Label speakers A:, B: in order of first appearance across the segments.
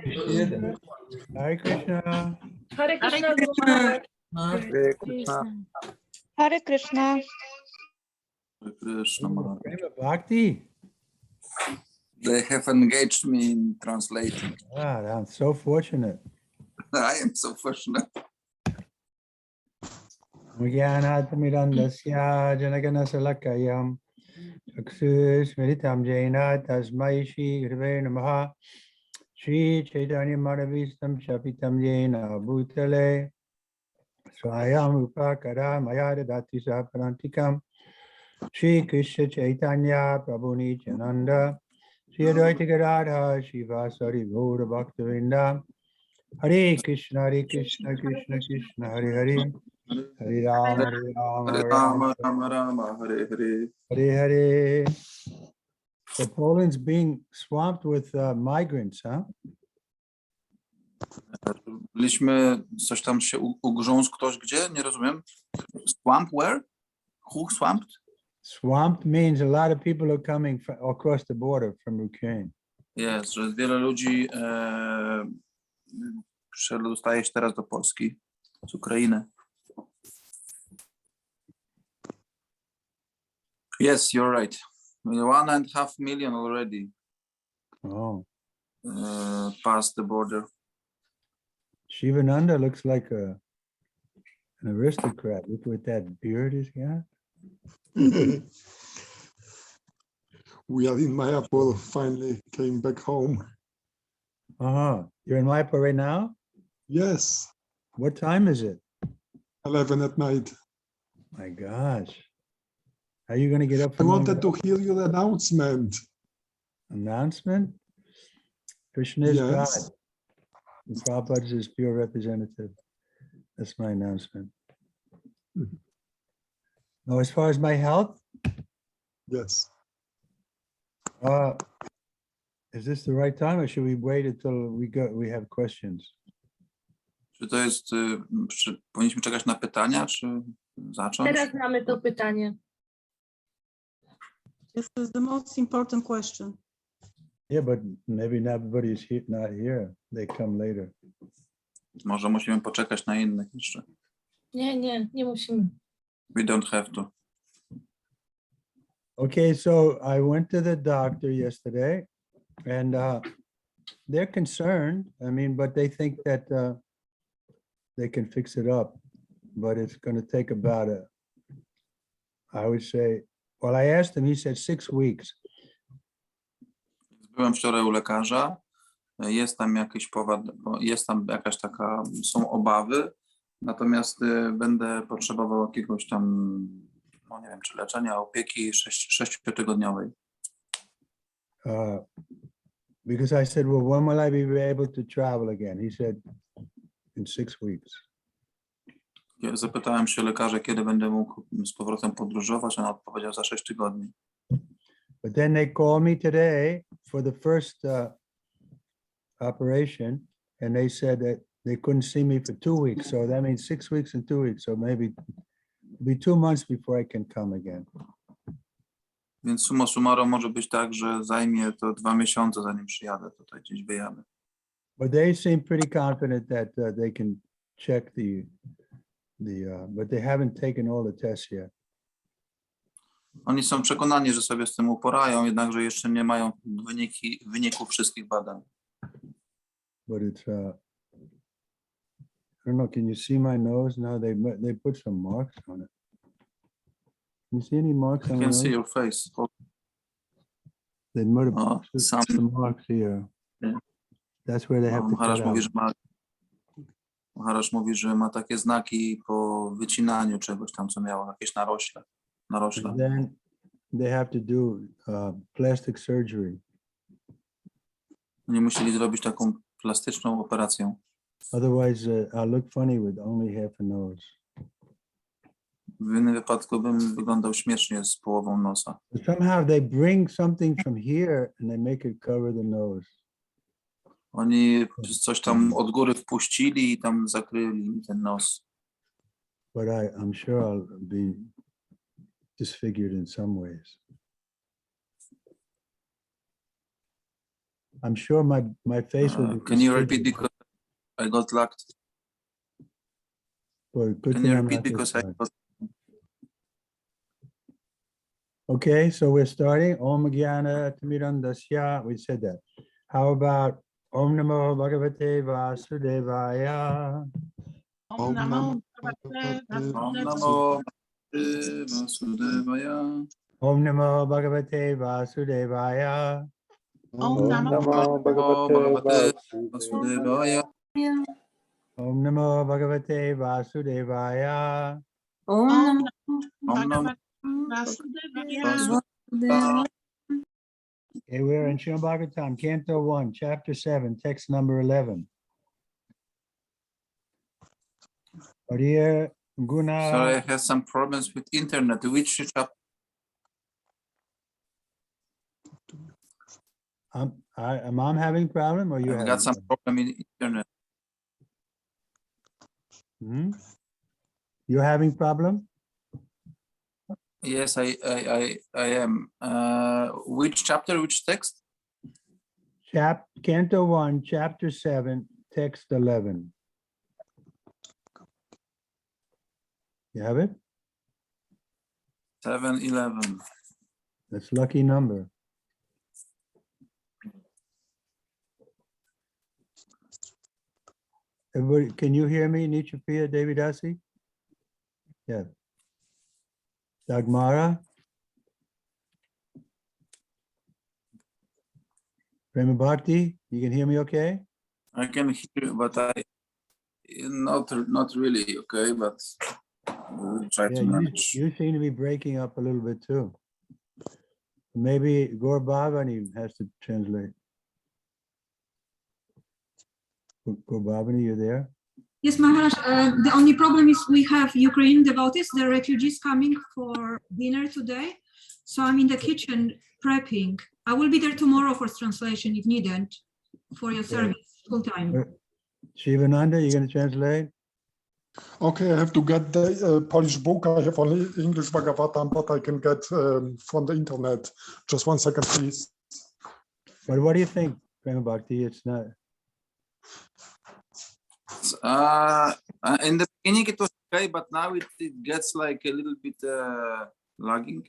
A: Hare Krishna.
B: Hare Krishna. Hare
C: Krishna.
D: Hare Krishna.
E: Krishna Maharaj.
A: Prema Bhakti.
E: They have engaged me in translating.
A: Ah, I'm so fortunate.
E: I am so fortunate.
A: Mujyanatmirandasya janagana salakayam Akshusmritam Jaina Tasmai Shri Gurave Namaha Shri Chaitanya Madhavistam Shapitam Jaina Bhutale Swayam Upakara Mayada Dati Saparantikam Shri Krishna Chaitanya Prabhu Nityananda Shri Advaita Gadadha Shri Vasari Gaura Bhaktavinda Hare Krishna Krishna Krishna Hare Hare Hare Rama Hare Rama
E: Hare Rama Rama Rama Hare Hare.
A: Hare Hare. So Poland's being swamped with migrants, huh?
E: Byliśmy, coś tam się ugrzązł ktoś gdzie? Nie rozumiem. Swamp where? Who swamped?
A: Swamped means a lot of people are coming across the border from Ukraine.
E: Jest, że wiele ludzi przedostaje się teraz do Polski z Ukrainy. Yes, you're right. 1.5 million already
A: Oh,
E: past the border.
A: Shivananda looks like an aristocrat. Look what that beard he's got.
C: We are in Mayapur, finally came back home.
A: Uh-huh. You're in Mayapur right now?
C: Yes,
A: What time is it?
C: 11 at night.
A: My gosh. Are you going to get up
C: I
A: for
C: wanted to hear your announcement.
A: announcement? Krishna is God.
C: Yes.
A: And Prabhupada is his pure representative. That's my announcement.
C: Mhm.
A: Now, as far as my health,
C: Yes.
A: is this the right time or should we wait until we have questions?
E: Czy to jest, powinniśmy czekać na pytania, czy zacząć?
B: Teraz mamy to pytanie.
F: This is the most important question.
A: Yeah, but maybe everybody's not here. They come later.
E: Może musimy poczekać na innych jeszcze.
B: Nie musimy.
E: We don't have to.
A: Okay, so I went to the doctor yesterday and they're concerned. I mean, but they think that they can fix it up, but it's going to take about I would say, well, I asked him, he said 6 weeks.
E: Byłem wczoraj u lekarza. Jest tam jakiś powód, jest tam jakaś taka, są obawy, natomiast będę potrzebował jakiegoś tam, no nie wiem, czy leczenia, opieki 6-tygodniowej.
A: Because I said, well, when will I be able to travel again? He said, in 6 weeks.
E: Ja zapytałem się lekarza, kiedy będę mógł z powrotem podróżować, a on odpowiedział za 6 tygodni.
A: But then they called me today for the first operation, and they said that they couldn't see me for 2 weeks. So that means 6 weeks and 2 weeks. So maybe it'll be 2 months before I can come again.
E: Więc summa summarum może być tak, że zajmie to 2 miesiące, zanim przyjadę tutaj, gdzieś wyjadę.
A: But they seem pretty confident that they can check but they haven't taken all the tests yet.
E: Oni są przekonani, że sobie z tym uporają, jednakże jeszcze nie mają wyników wszystkich badań.
A: But it's I don't know, can you see my nose now? They put some marks on it. Can you see any marks
E: I
A: on my
E: can see
A: nose?
E: your face.
A: They might have
E: Oh,
A: put
E: some.
A: some marks here.
E: Yeah.
A: That's where they have to
E: Maharaj
A: cut
E: mówi,
A: out.
E: że ma takie znaki po wycinaniu czegoś tam, co miało jakieś narośle.
A: And then they have to do plastic surgery.
E: Oni musieli zrobić taką plastyczną operację.
A: Otherwise, I'll look funny with only half a nose.
E: W innym wypadku bym wyglądał śmiesznie z połową nosa.
A: But somehow they bring something from here and they make it cover the nose.
E: Oni coś tam od góry wpuścili i tam zakryli mi ten nos.
A: But I'm sure I'll be disfigured in some ways. I'm sure my face will be.
E: Can you repeat because I got locked?
A: Well, good
E: Can
A: thing
E: you
A: I'm
E: repeat
A: not this
E: because I
A: time.
E: got...
A: Okay, so we're starting. Om Jnana Timirandasya. We said that. How about Om Namo Bhagavate Vasudevaya?
F: Om Namo
E: Om Namo Vasudevaya.
A: Om Namo Bhagavate Vasudevaya.
F: Om Namo
E: Bhagavate Vasudevaya.
A: Om Namo Bhagavate Vasudevaya.
F: Om
E: Om Namo
F: Vasudevaya.
E: Vasudevaya.
A: Okay, we're in Śrimad Bhagavatam, Canto 1, Chapter 7, text number 11. Hariya Guna.
E: Sorry, I have some problems with internet. Which chapter?
A: Am I having problem or you
E: I've
A: have?
E: got some problem in internet.
A: You're having problem?
E: Yes, I am. Which chapter, which text?
A: Canto 1, Chapter 7, text 11. You have it?
E: 7:11.
A: That's lucky number. Everybody, can you hear me, Nichapia Devidasi? Yeah. Dagmara? Prema Bhakti, you can hear me okay?
E: I can hear, but I not really okay, but we'll try
A: Yeah,
E: to manage.
A: you seem to be breaking up a little bit too. Maybe Gaur Bhavani has to translate. Gaur Bhavani, you there?
G: Yes, Maharaj, the only problem is we have Ukrainian devotees, the refugees coming for dinner today. So I'm in the kitchen prepping. I will be there tomorrow for translation if needed for your service full time.
A: Shivananda, you going to translate?
C: Okay, I have to get the Polish book. I have only English Bhagavatam, but I can get from the internet. Just 1 second, please.
A: But what do you think, Prema Bhakti? It's not.
E: In the beginning it was okay, but now it gets like a little bit lagging.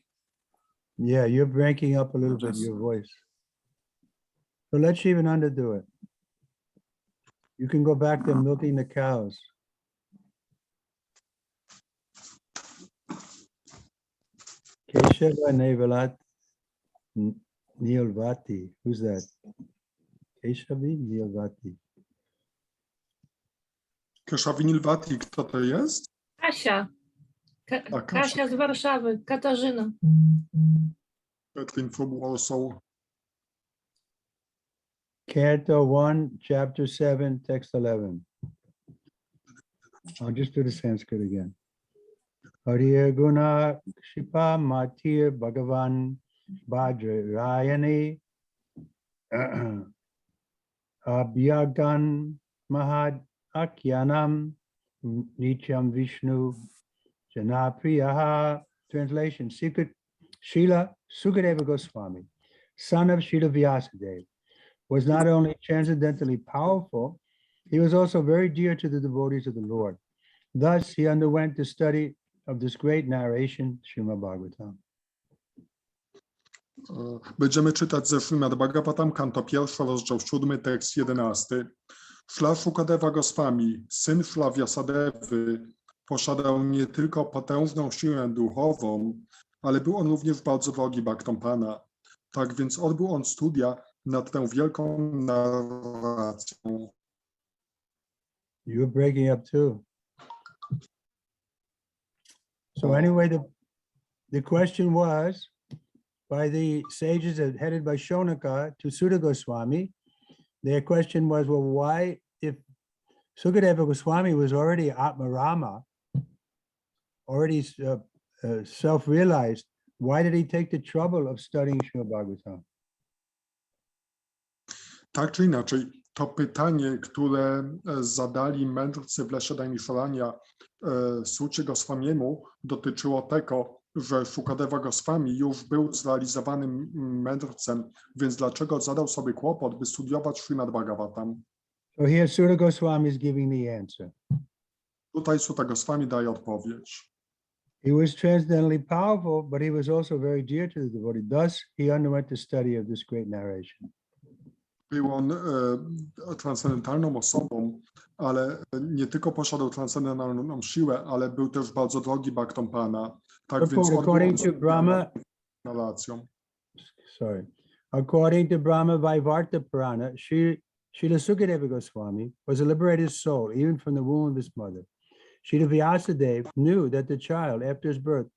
A: Yeah, you're breaking up a little bit, your voice. So let Shivananda do it. You can go back to milking the cows. Keshava Nilvati. Who's that? Keshavi Nilvati.
C: Keszawinilwati, kto to jest?
B: Kasia.
C: A,
B: Kasia z Warszawy. Katarzyna.
C: Kathleen from Warsaw.
A: Canto 1, Chapter 7, Text 11. I'll just do the Sanskrit again. Hariya Guna Kshipa Matir Bhagavan Bhadrayani Abhyagan Mahad Akyanam Nityam Vishnu Janapriyaha. Translation: Secret Srila Sukadeva Goswami, son of Srila Vyasadeva, was not only transcendently powerful, he was also very dear to the devotees of the Lord. Thus, he underwent the study of this great narration, Śrimad Bhagavatam.
C: Będziemy czytać ze Śrimad Bhagavatam, kanto 1, rozdział 7, tekst 11. Śrila Sukadeva Goswami, syn Śrila Vyasadevy, posiadał nie tylko potężną siłę duchową, ale był on również bardzo wrogi bhaktom Pana. Tak więc odbył on studia nad tą wielką narracją.
A: You're breaking up too. So anyway, the question was by the sages headed by Shonaka to Sudha Goswami. Their question was, well, why, if Sukadeva Goswami was already Atmarama, already self-realized, why did he take the trouble of studying Śrimad Bhagavatam?
C: Tak czy inaczej, to pytanie, które zadali mędrcy w lesie Dajnisharania Sucie Goswamiemu, dotyczyło tego, że Shukadeva Goswami już był zrealizowanym mędrcem, więc dlaczego zadał sobie kłopot, by studiować Śrimad Bhagavatam?
A: So here Sutta Goswami is giving the answer.
C: Tutaj Sutta Goswami daje odpowiedź.
A: He was transcendently powerful, but he was also very dear to the devotee. Thus, he underwent the study of this great narration.
C: Był on transcendentalną osobą, ale nie tylko posiadał transcendentalną siłę, ale był też bardzo drogi bhaktom Pana. Tak więc
A: According to Brahma,
C: relacją.
A: according to Brahma Vaivarta Purana, Srila Sukadeva Goswami was a liberated soul, even from the womb of his mother. Srila Vyasadeva knew that the child, after his birth,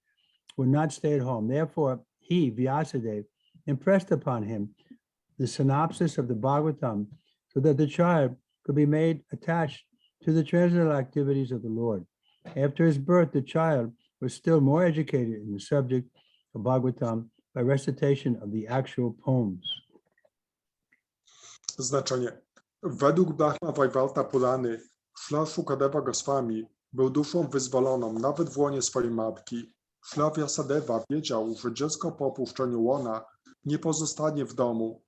A: would not stay at home. Therefore, he, Vyasadeva, impressed upon him the synopsis of the Bhagavatam so that the child could be made attached to the transcendental activities of the Lord. After his birth, the child was still more educated in the subject of Bhagavatam by recitation of the actual poems.
C: Znaczenie. Według Brahma Vaivarta Purany, Śla Shukadeva Goswami był duszą wyzwoloną nawet w łonie swojej matki. Śla Vyasadeva wiedział, że dziecko po opuszczeniu łona nie pozostanie w domu.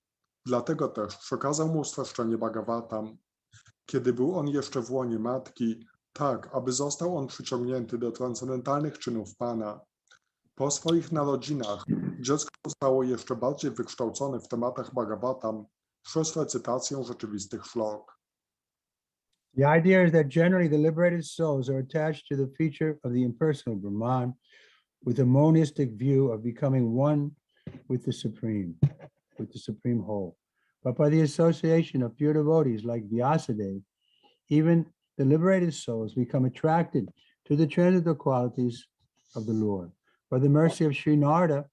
C: Dlatego też przekazał mu streszczenie Bhagavatam. Kiedy był on jeszcze w łonie matki, tak, aby został on przyciągnięty do transcendentalnych czynów Pana. Po swoich narodzinach dziecko zostało jeszcze bardziej wykształcone w tematach Bhagavatam przez recytację rzeczywistych szlok.
A: The idea is that generally the liberated souls are attached to the feature of the impersonal Brahman with a monistic view of becoming one with the Supreme whole. But by the association of pure devotees like Vyasadeva, even the liberated souls become attracted to the transcendental qualities of the Lord. By the mercy of Sri Narada,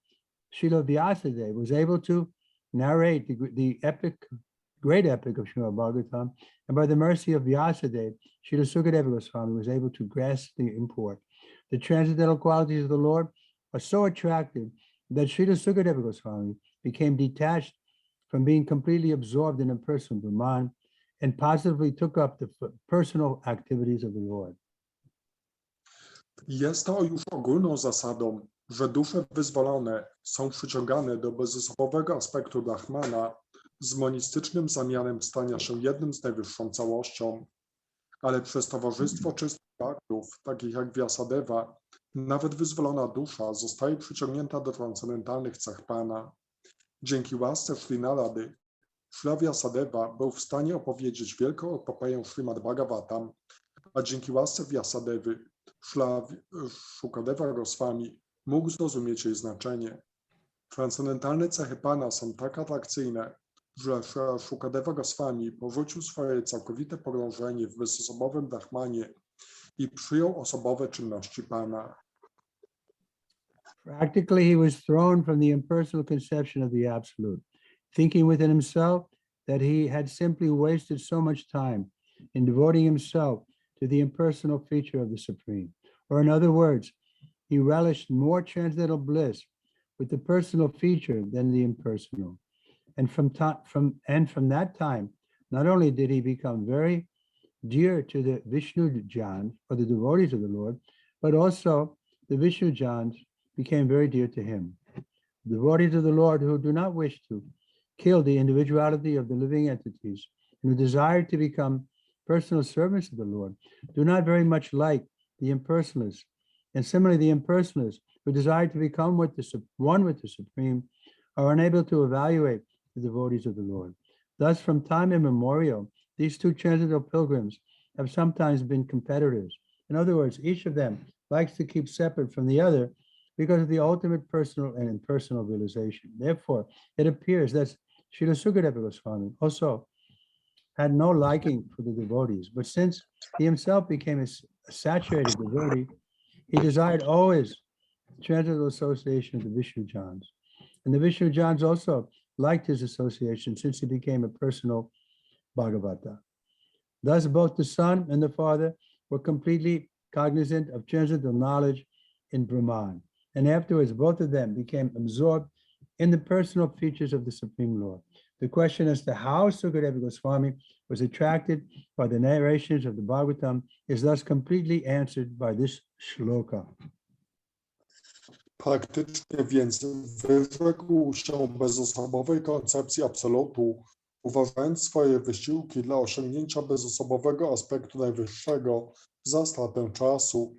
A: Srila Vyasadeva was able to narrate the great epic of Śrimad Bhagavatam, and by the mercy of Vyasadeva, Srila Sukadeva Goswami was able to grasp the import. The transcendental qualities of the Lord are so attractive that Srila Sukadeva Goswami became detached from being completely absorbed in impersonal Brahman and positively took up the personal activities of the Lord.
C: Jest to już ogólną zasadą, że dusze wyzwolone są przyciągane do bezosobowego aspektu Brahmana z monistycznym zamiarem stania się jednym z najwyższą całością, ale przez towarzystwo czystych faktów, takich jak Vyasadeva, nawet wyzwolona dusza zostaje przyciągnięta do transcendentalnych cech Pana. Dzięki łasce Sri Narady, Śla Vyasadeva był w stanie opowiedzieć wielką epopeję Śrimad Bhagavatam, a dzięki łasce Vyasadevy Śla Shukadeva Goswami mógł zrozumieć jej znaczenie. Transcendentalne cechy Pana są tak atrakcyjne, że Śla Shukadeva Goswami porzucił swoje całkowite pogrążenie w bezosobowym Brahmanie i przyjął osobowe czynności Pana.
A: Practically, he was thrown from the impersonal conception of the Absolute, thinking within himself that he had simply wasted so much time in devoting himself to the impersonal feature of the Supreme. Or in other words, he relished more transcendental bliss with the personal feature than the impersonal. And from that time, not only did he become very dear to the Vishnu Jans, or the devotees of the Lord, but also the Vishnu Jans became very dear to him. The devotees of the Lord who do not wish to kill the individuality of the living entities and who desire to become personal servants of the Lord do not very much like the impersonalists. And similarly, the impersonalists who desire to become one with the Supreme are unable to evaluate the devotees of the Lord. Thus, from time immemorial, these two transcendental pilgrims have sometimes been competitors. In other words, each of them likes to keep separate from the other because of the ultimate personal and impersonal realization. Therefore, it appears that Srila Sukadeva Goswami also had no liking for the devotees, but since he himself became a saturated devotee, he desired always transcendental association of the Vishnu Jans. And the Vishnu Jans also liked his association since he became a personal Bhagavata. Thus, both the son and the father were completely cognizant of transcendental knowledge in Brahman. And afterwards, both of them became absorbed in the personal features of the Supreme Lord. The question as to how Sukadeva Goswami was attracted by the narrations of the Bhagavatam is thus completely answered by this shloka.
C: Praktycznie więc wyrzekł się bezosobowej koncepcji absolutu, uważając swoje wysiłki dla osiągnięcia bezosobowego aspektu najwyższego za stratę czasu.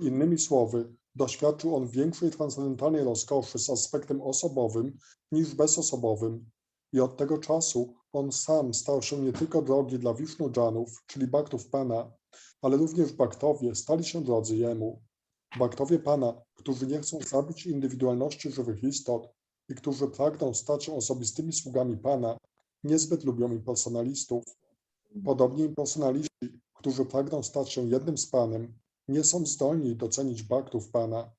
C: Innymi słowy, doświadczył on większej transcendentalnej rozkoszy z aspektem osobowym niż bezosobowym i od tego czasu on sam stał się nie tylko drogi dla Wiśnu-dżanów, czyli baktów Pana, ale również baktowie stali się drodzy Jemu. Baktowie Pana, którzy nie chcą zabić indywidualności żywych istot i którzy pragną stać się osobistymi sługami Pana, niezbyt lubią impersonalistów. Podobnie impersonaliści, którzy pragną stać się jednym z Panem, nie są zdolni docenić baktów Pana.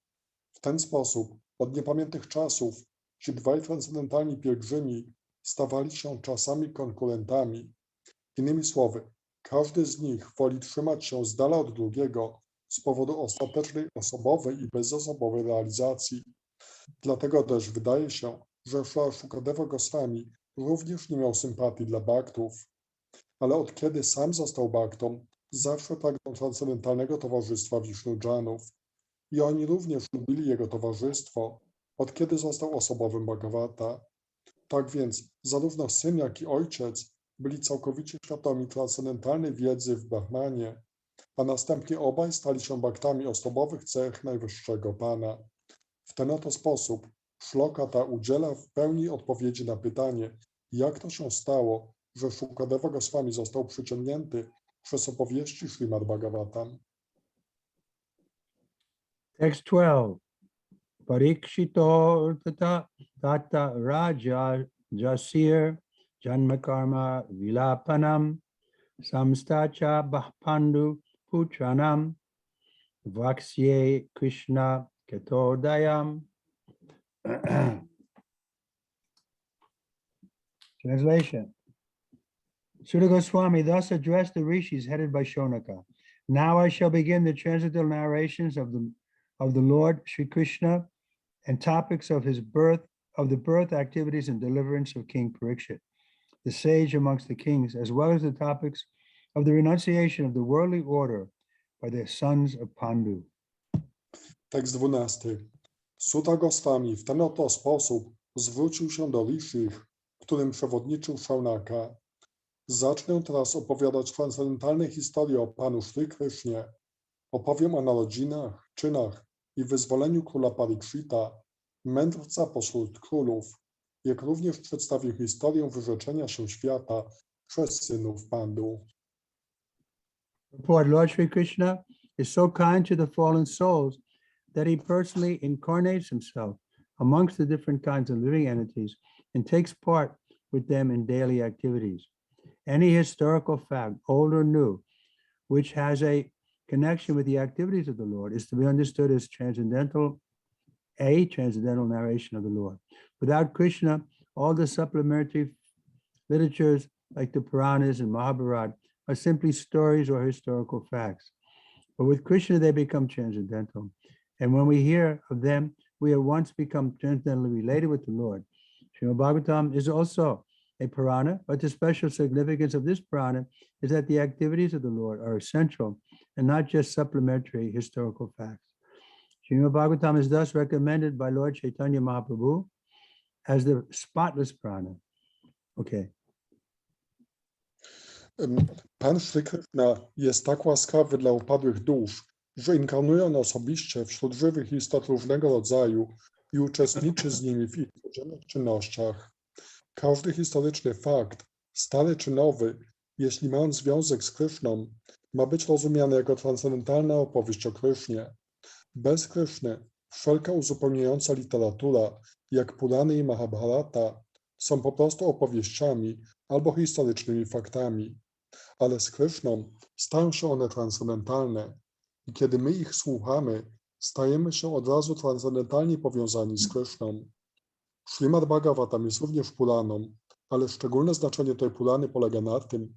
C: W ten sposób od niepamiętnych czasów ci dwaj transcendentalni pielgrzymi stawali się czasami konkurentami. Innymi słowy, każdy z nich woli trzymać się z dala od drugiego z powodu ostatecznej osobowej i bezosobowej realizacji. Dlatego też wydaje się, że Śrimad Goswami również nie miał sympatii dla baktów. Ale od kiedy sam został baktą, zawsze pragnął transcendentalnego towarzystwa Wiśnu-dżanów. I oni również lubili jego towarzystwo, od kiedy został osobowym Bhagavata. Tak więc zarówno syn, jak i ojciec byli całkowicie świadomi transcendentalnej wiedzy w Brahmanie, a następnie obaj stali się baktami osobowych cech najwyższego Pana. W ten oto sposób szloka ta udziela w pełni odpowiedzi na pytanie, jak to się stało, że Śrimad Goswami został przyciągnięty przez opowieści Śrimad Bhagavatam.
A: Text 12. Parikshito tata raja jasir janmakarma vilapanam samstacha bahpandu putranam vaksye Krishna ketodayam. Translation. Sutta Goswami thus addressed the rishis headed by Shonaka. Now I shall begin the transcendental narrations of the Lord Sri Krishna and topics of his birth, of the birth, activities, and deliverance of King Parikshit, the sage amongst the kings, as well as the topics of the renunciation of the worldly order by the sons of Pandu.
C: Tekst 12. Sutta Goswami w ten oto sposób zwrócił się do rishich, którym przewodniczył Shaunaka. Zacznę teraz opowiadać transcendentalne historie o Panu Shri Krishnie. Opowiem o narodzinach, czynach i wyzwoleniu króla Parikshita, mędrca pośród królów, jak również przedstawię historię wyrzeczenia się świata przez synów Pandu.
A: Report, Lord Sri Krishna is so kind to the fallen souls that he personally incarnates himself amongst the different kinds of living entities and takes part with them in daily activities. Any historical fact, old or new, which has a connection with the activities of the Lord is to be understood as transcendental narration of the Lord. Without Krishna, all the supplementary literatures like the Puranas and Mahabharata are simply stories or historical facts. But with Krishna, they become transcendental. And when we hear of them, we at once become transcendently related with the Lord. Śrimad Bhagavatam is also a Purana, but the special significance of this Purana is that the activities of the Lord are essential and not just supplementary historical facts. Śrimad Bhagavatam is thus recommended by Lord Chaitanya Mahaprabhu as the spotless Purana. Okay.
C: Pan Shri Krishna jest tak łaskawy dla upadłych dusz, że inkarnuje on osobiście wśród żywych istot różnego rodzaju i uczestniczy z nimi w ich codziennych czynnościach. Każdy historyczny fakt, stary czy nowy, jeśli ma on związek z Kryszną, ma być rozumiany jako transcendentalna opowieść o Krysznie. Bez Kryszny wszelka uzupełniająca literatura, jak Purany i Mahabharata, są po prostu opowieściami albo historycznymi faktami. Ale z Kryszną stają się one transcendentalne i kiedy my ich słuchamy, stajemy się od razu transcendentalnie powiązani z Kryszną. Śrimad Bhagavatam jest również Puraną, ale szczególne znaczenie tej Purany polega na tym,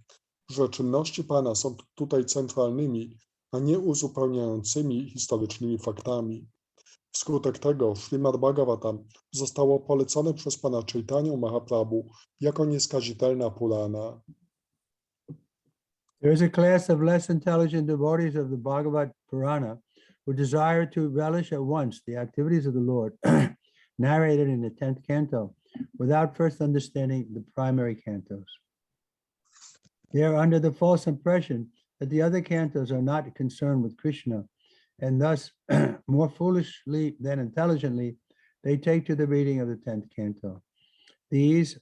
C: że czynności Pana są tutaj centralnymi, a nie uzupełniającymi historycznymi faktami. Wskutek tego Śrimad Bhagavatam zostało polecone przez Pana Chaitanię Mahaprabhu jako nieskazitelna Purana.
A: There is a class of less intelligent devotees of the Bhagavad Purana who desire to relish at once the activities of the Lord narrated in the 10th canto without first understanding the primary cantos. They are under the false impression that the other cantos are not concerned with Krishna, and thus more foolishly than intelligently, they take to the reading of the 10th canto. These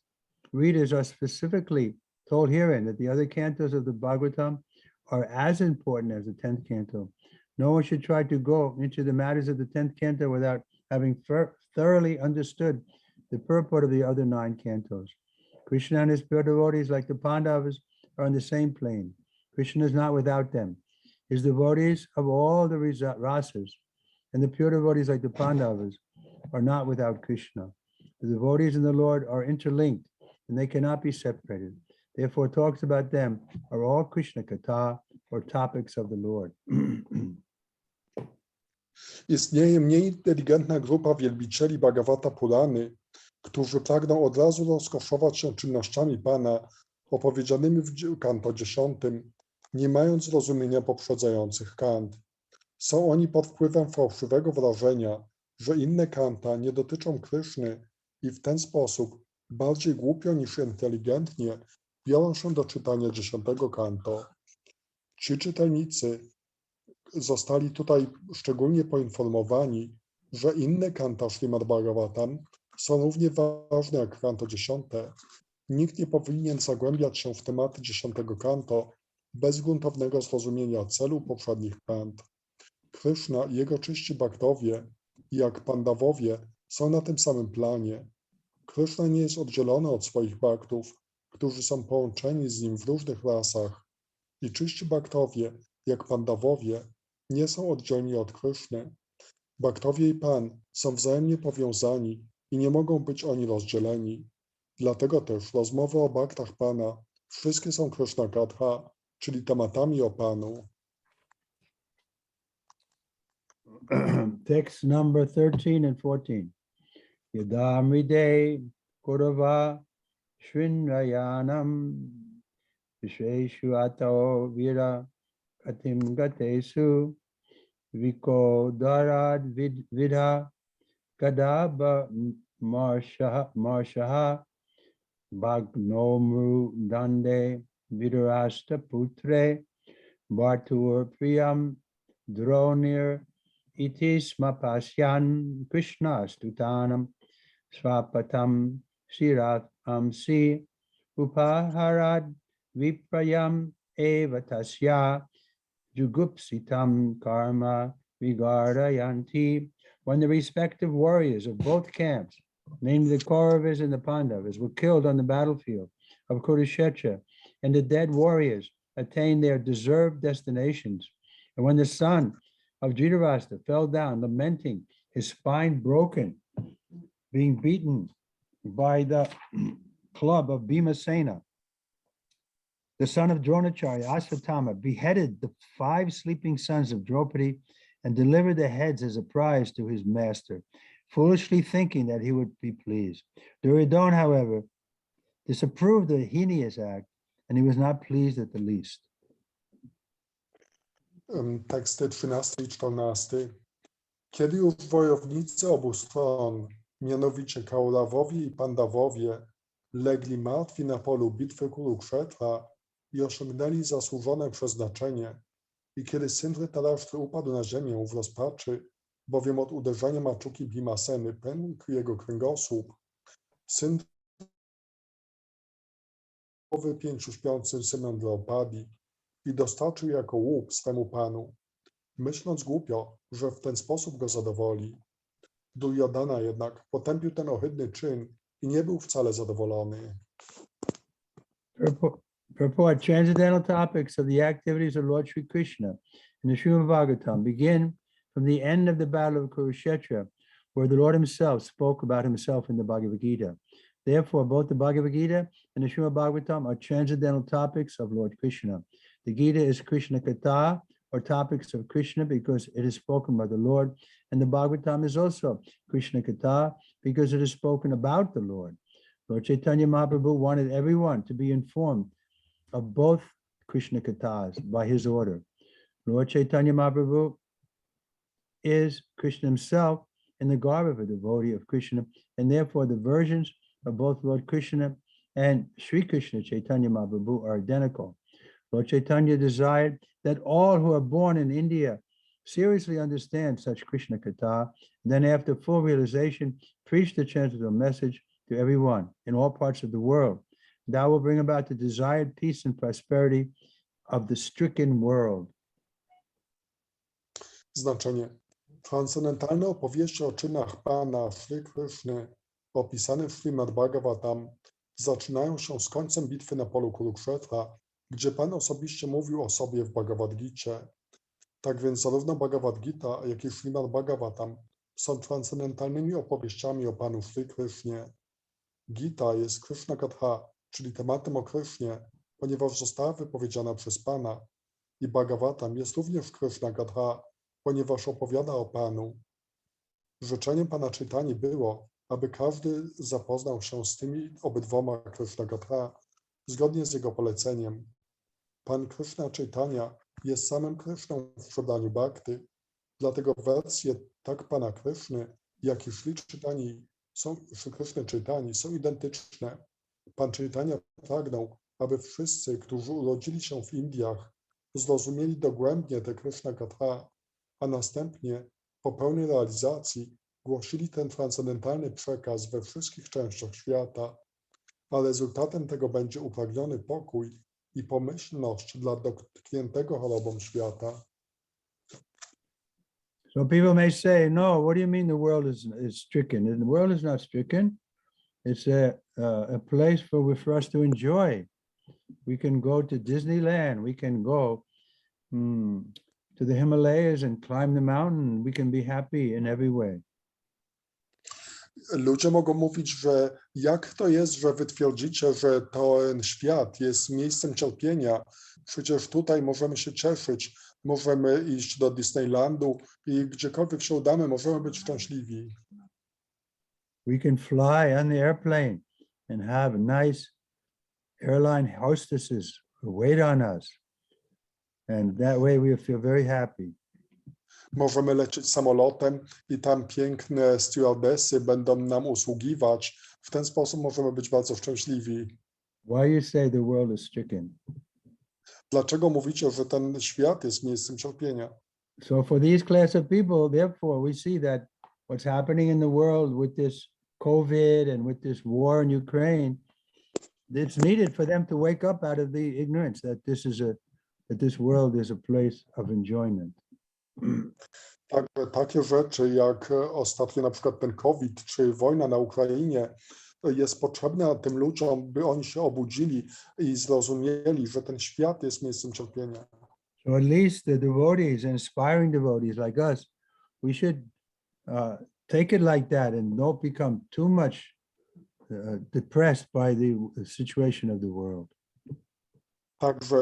A: readers are specifically told herein that the other cantos of the Bhagavatam are as important as the 10th canto. No one should try to go into the matters of the 10th canto without having thoroughly understood the purport of the other 9 cantos. Krishna and his pure devotees, like the Pandavas, are on the same plane. Krishna is not without them. His devotees of all the rasas and the pure devotees, like the Pandavas, are not without Krishna. The devotees and the Lord are interlinked and they cannot be separated. Therefore, talks about them are all Krishna Katha, or topics of the Lord.
C: Istnieje mniej inteligentna grupa wielbicieli Bhagavata Purany, którzy pragną od razu rozkoszować się czynnościami Pana opowiedzianymi w kanto 10, nie mając zrozumienia poprzedzających kant. Są oni pod wpływem fałszywego wrażenia, że inne kanta nie dotyczą Kryszny i w ten sposób bardziej głupio niż inteligentnie biorą się do czytania 10 kanto. Ci czytelnicy zostali tutaj szczególnie poinformowani, że inne kanta Śrimad Bhagavatam są równie ważne jak kanto 10. Nikt nie powinien zagłębiać się w tematy 10 kanto bez gruntownego zrozumienia celu poprzednich kant. Kryszna i jego czyści bhaktowie, jak Pandawowie, są na tym samym planie. Kryszna nie jest oddzielony od swoich bhaktów, którzy są połączeni z nim w różnych rasach. I czyści bhaktowie, jak Pandawowie, nie są oddzielni od Kryszny. Bhaktowie i Pan są wzajemnie powiązani i nie mogą być oni rozdzieleni. Dlatego też rozmowy o bhaktach Pana wszystkie są Krishna Katha, czyli tematami o Panu.
A: Text number 13 and 14. Yadamride Kurava Shrinrayanam Visheshu Ato Vira Katim Gatesu Viko Darad Vidha Kadaba Marshaha Bhagnomru Dande Vidurasta Putre Bhartur Priyam Dronir Itis Mapasyan Krishna Stutanam Swapatam Sirat Amsi Upaharad Viprayam Evatasya Jugupsitam Karma Vigarayanti. When the respective warriors of both camps, namely the Kauravas and the Pandavas, were killed on the battlefield of Kurukshetra, and the dead warriors attained their deserved destinations, and when the son of Dhritarashtra fell down, lamenting, his spine broken, being beaten by the club of Bhimasena, the son of Dronacharya, Ashvatthama, beheaded the 5 sleeping sons of Draupadi and delivered their heads as a prize to his master, foolishly thinking that he would be pleased. Duryodhana, however, disapproved the heinous act, and he was not pleased at the least.
C: Teksty 13 i 14. Kiedy już wojownicy obu stron, mianowicie Kaurawowie i Pandawowie, legli martwi na polu bitwy Kurukshetra i osiągnęli zasłużone przeznaczenie, i kiedy syn Dhritarashtra upadł na ziemię w rozpaczy, bowiem od uderzenia maczuki Bhimaseny pękł jego kręgosłup, syn 5 śpiącym synem Draupadi i dostarczył jako łup swemu panu, myśląc głupio, że w ten sposób go zadowoli. Duryodhana jednak potępił ten ohydny czyn i nie był wcale zadowolony.
A: Purport: transcendental topics of the activities of Lord Sri Krishna in the Śrimad Bhagavatam begin from the end of the battle of Kurukshetra, where the Lord himself spoke about himself in the Bhagavad Gita. Therefore, both the Bhagavad Gita and the Śrimad Bhagavatam are transcendental topics of Lord Krishna. The Gita is Krishna Katha, or topics of Krishna, because it is spoken by the Lord, and the Bhagavatam is also Krishna Katha, because it is spoken about the Lord. Lord Chaitanya Mahaprabhu wanted everyone to be informed of both Krishna Kathas by his order. Lord Chaitanya Mahaprabhu is Krishna himself in the garb of a devotee of Krishna, and therefore the versions of both Lord Krishna and Sri Krishna Chaitanya Mahaprabhu are identical. Lord Chaitanya desired that all who are born in India seriously understand such Krishna Katha, and then after full realization, preach the transcendental message to everyone in all parts of the world. That will bring about the desired peace and prosperity of the stricken world.
C: Znaczenie. Transcendentalne opowieści o czynach Pana Sri Krishny opisane w Śrimad Bhagavatam zaczynają się z końcem bitwy na polu Kurukshetra, gdzie Pan osobiście mówił o sobie w Bhagavad Gicie. Tak więc zarówno Bhagavad Gita, jak i Śrimad Bhagavatam są transcendentalnymi opowieściami o Panu Sri Krishnie. Gita jest Krishna Katha, czyli tematem o Krishnie, ponieważ została wypowiedziana przez Pana, i Bhagavatam jest również Krishna Katha, ponieważ opowiada o Panu. Życzeniem Pana Chaitani było, aby każdy zapoznał się z tymi obydwoma Krishna Katha zgodnie z jego poleceniem. Pan Krishna Chaitanya jest samym Krishną w przebraniu bhakty, dlatego wersje tak Pana Krishny, jak i Sri Krishny Chaitani są identyczne. Pan Chaitanya pragnął, aby wszyscy, którzy urodzili się w Indiach, zrozumieli dogłębnie te Krishna Katha, a następnie po pełnej realizacji głosili ten transcendentalny przekaz we wszystkich częściach świata, a rezultatem tego będzie upragniony pokój i pomyślność dla dotkniętego chorobą świata.
A: So people may say, no, what do you mean the world is stricken? The world is not stricken. It's a place for us to enjoy. We can go to Disneyland. We can go to the Himalayas and climb the mountain. We can be happy in every way.
C: Ludzie mogą mówić, że jak to jest, że wy twierdzicie, że ten świat jest miejscem cierpienia. Przecież tutaj możemy się cieszyć, możemy iść do Disneylandu i gdziekolwiek się udamy, możemy być szczęśliwi.
A: We can fly on the airplane and have nice airline hostesses who wait on us. And that way we feel very happy.
C: Możemy lecieć samolotem i tam piękne stewardessy będą nam usługiwać. W ten sposób możemy być bardzo szczęśliwi.
A: Why you say the world is stricken?
C: Dlaczego mówicie, że ten świat jest miejscem cierpienia?
A: So for these class of people, therefore, we see that what's happening in the world with this COVID and with this war in Ukraine, it's needed for them to wake up out of the ignorance that this world is a place of enjoyment.
C: Takie rzeczy jak ostatnio na przykład ten COVID czy wojna na Ukrainie jest potrzebna tym ludziom, by oni się obudzili i zrozumieli, że ten świat jest miejscem cierpienia.
A: So at least the devotees, inspiring devotees like us, we should take it like that and don't become too much depressed by the situation of the world.
C: Także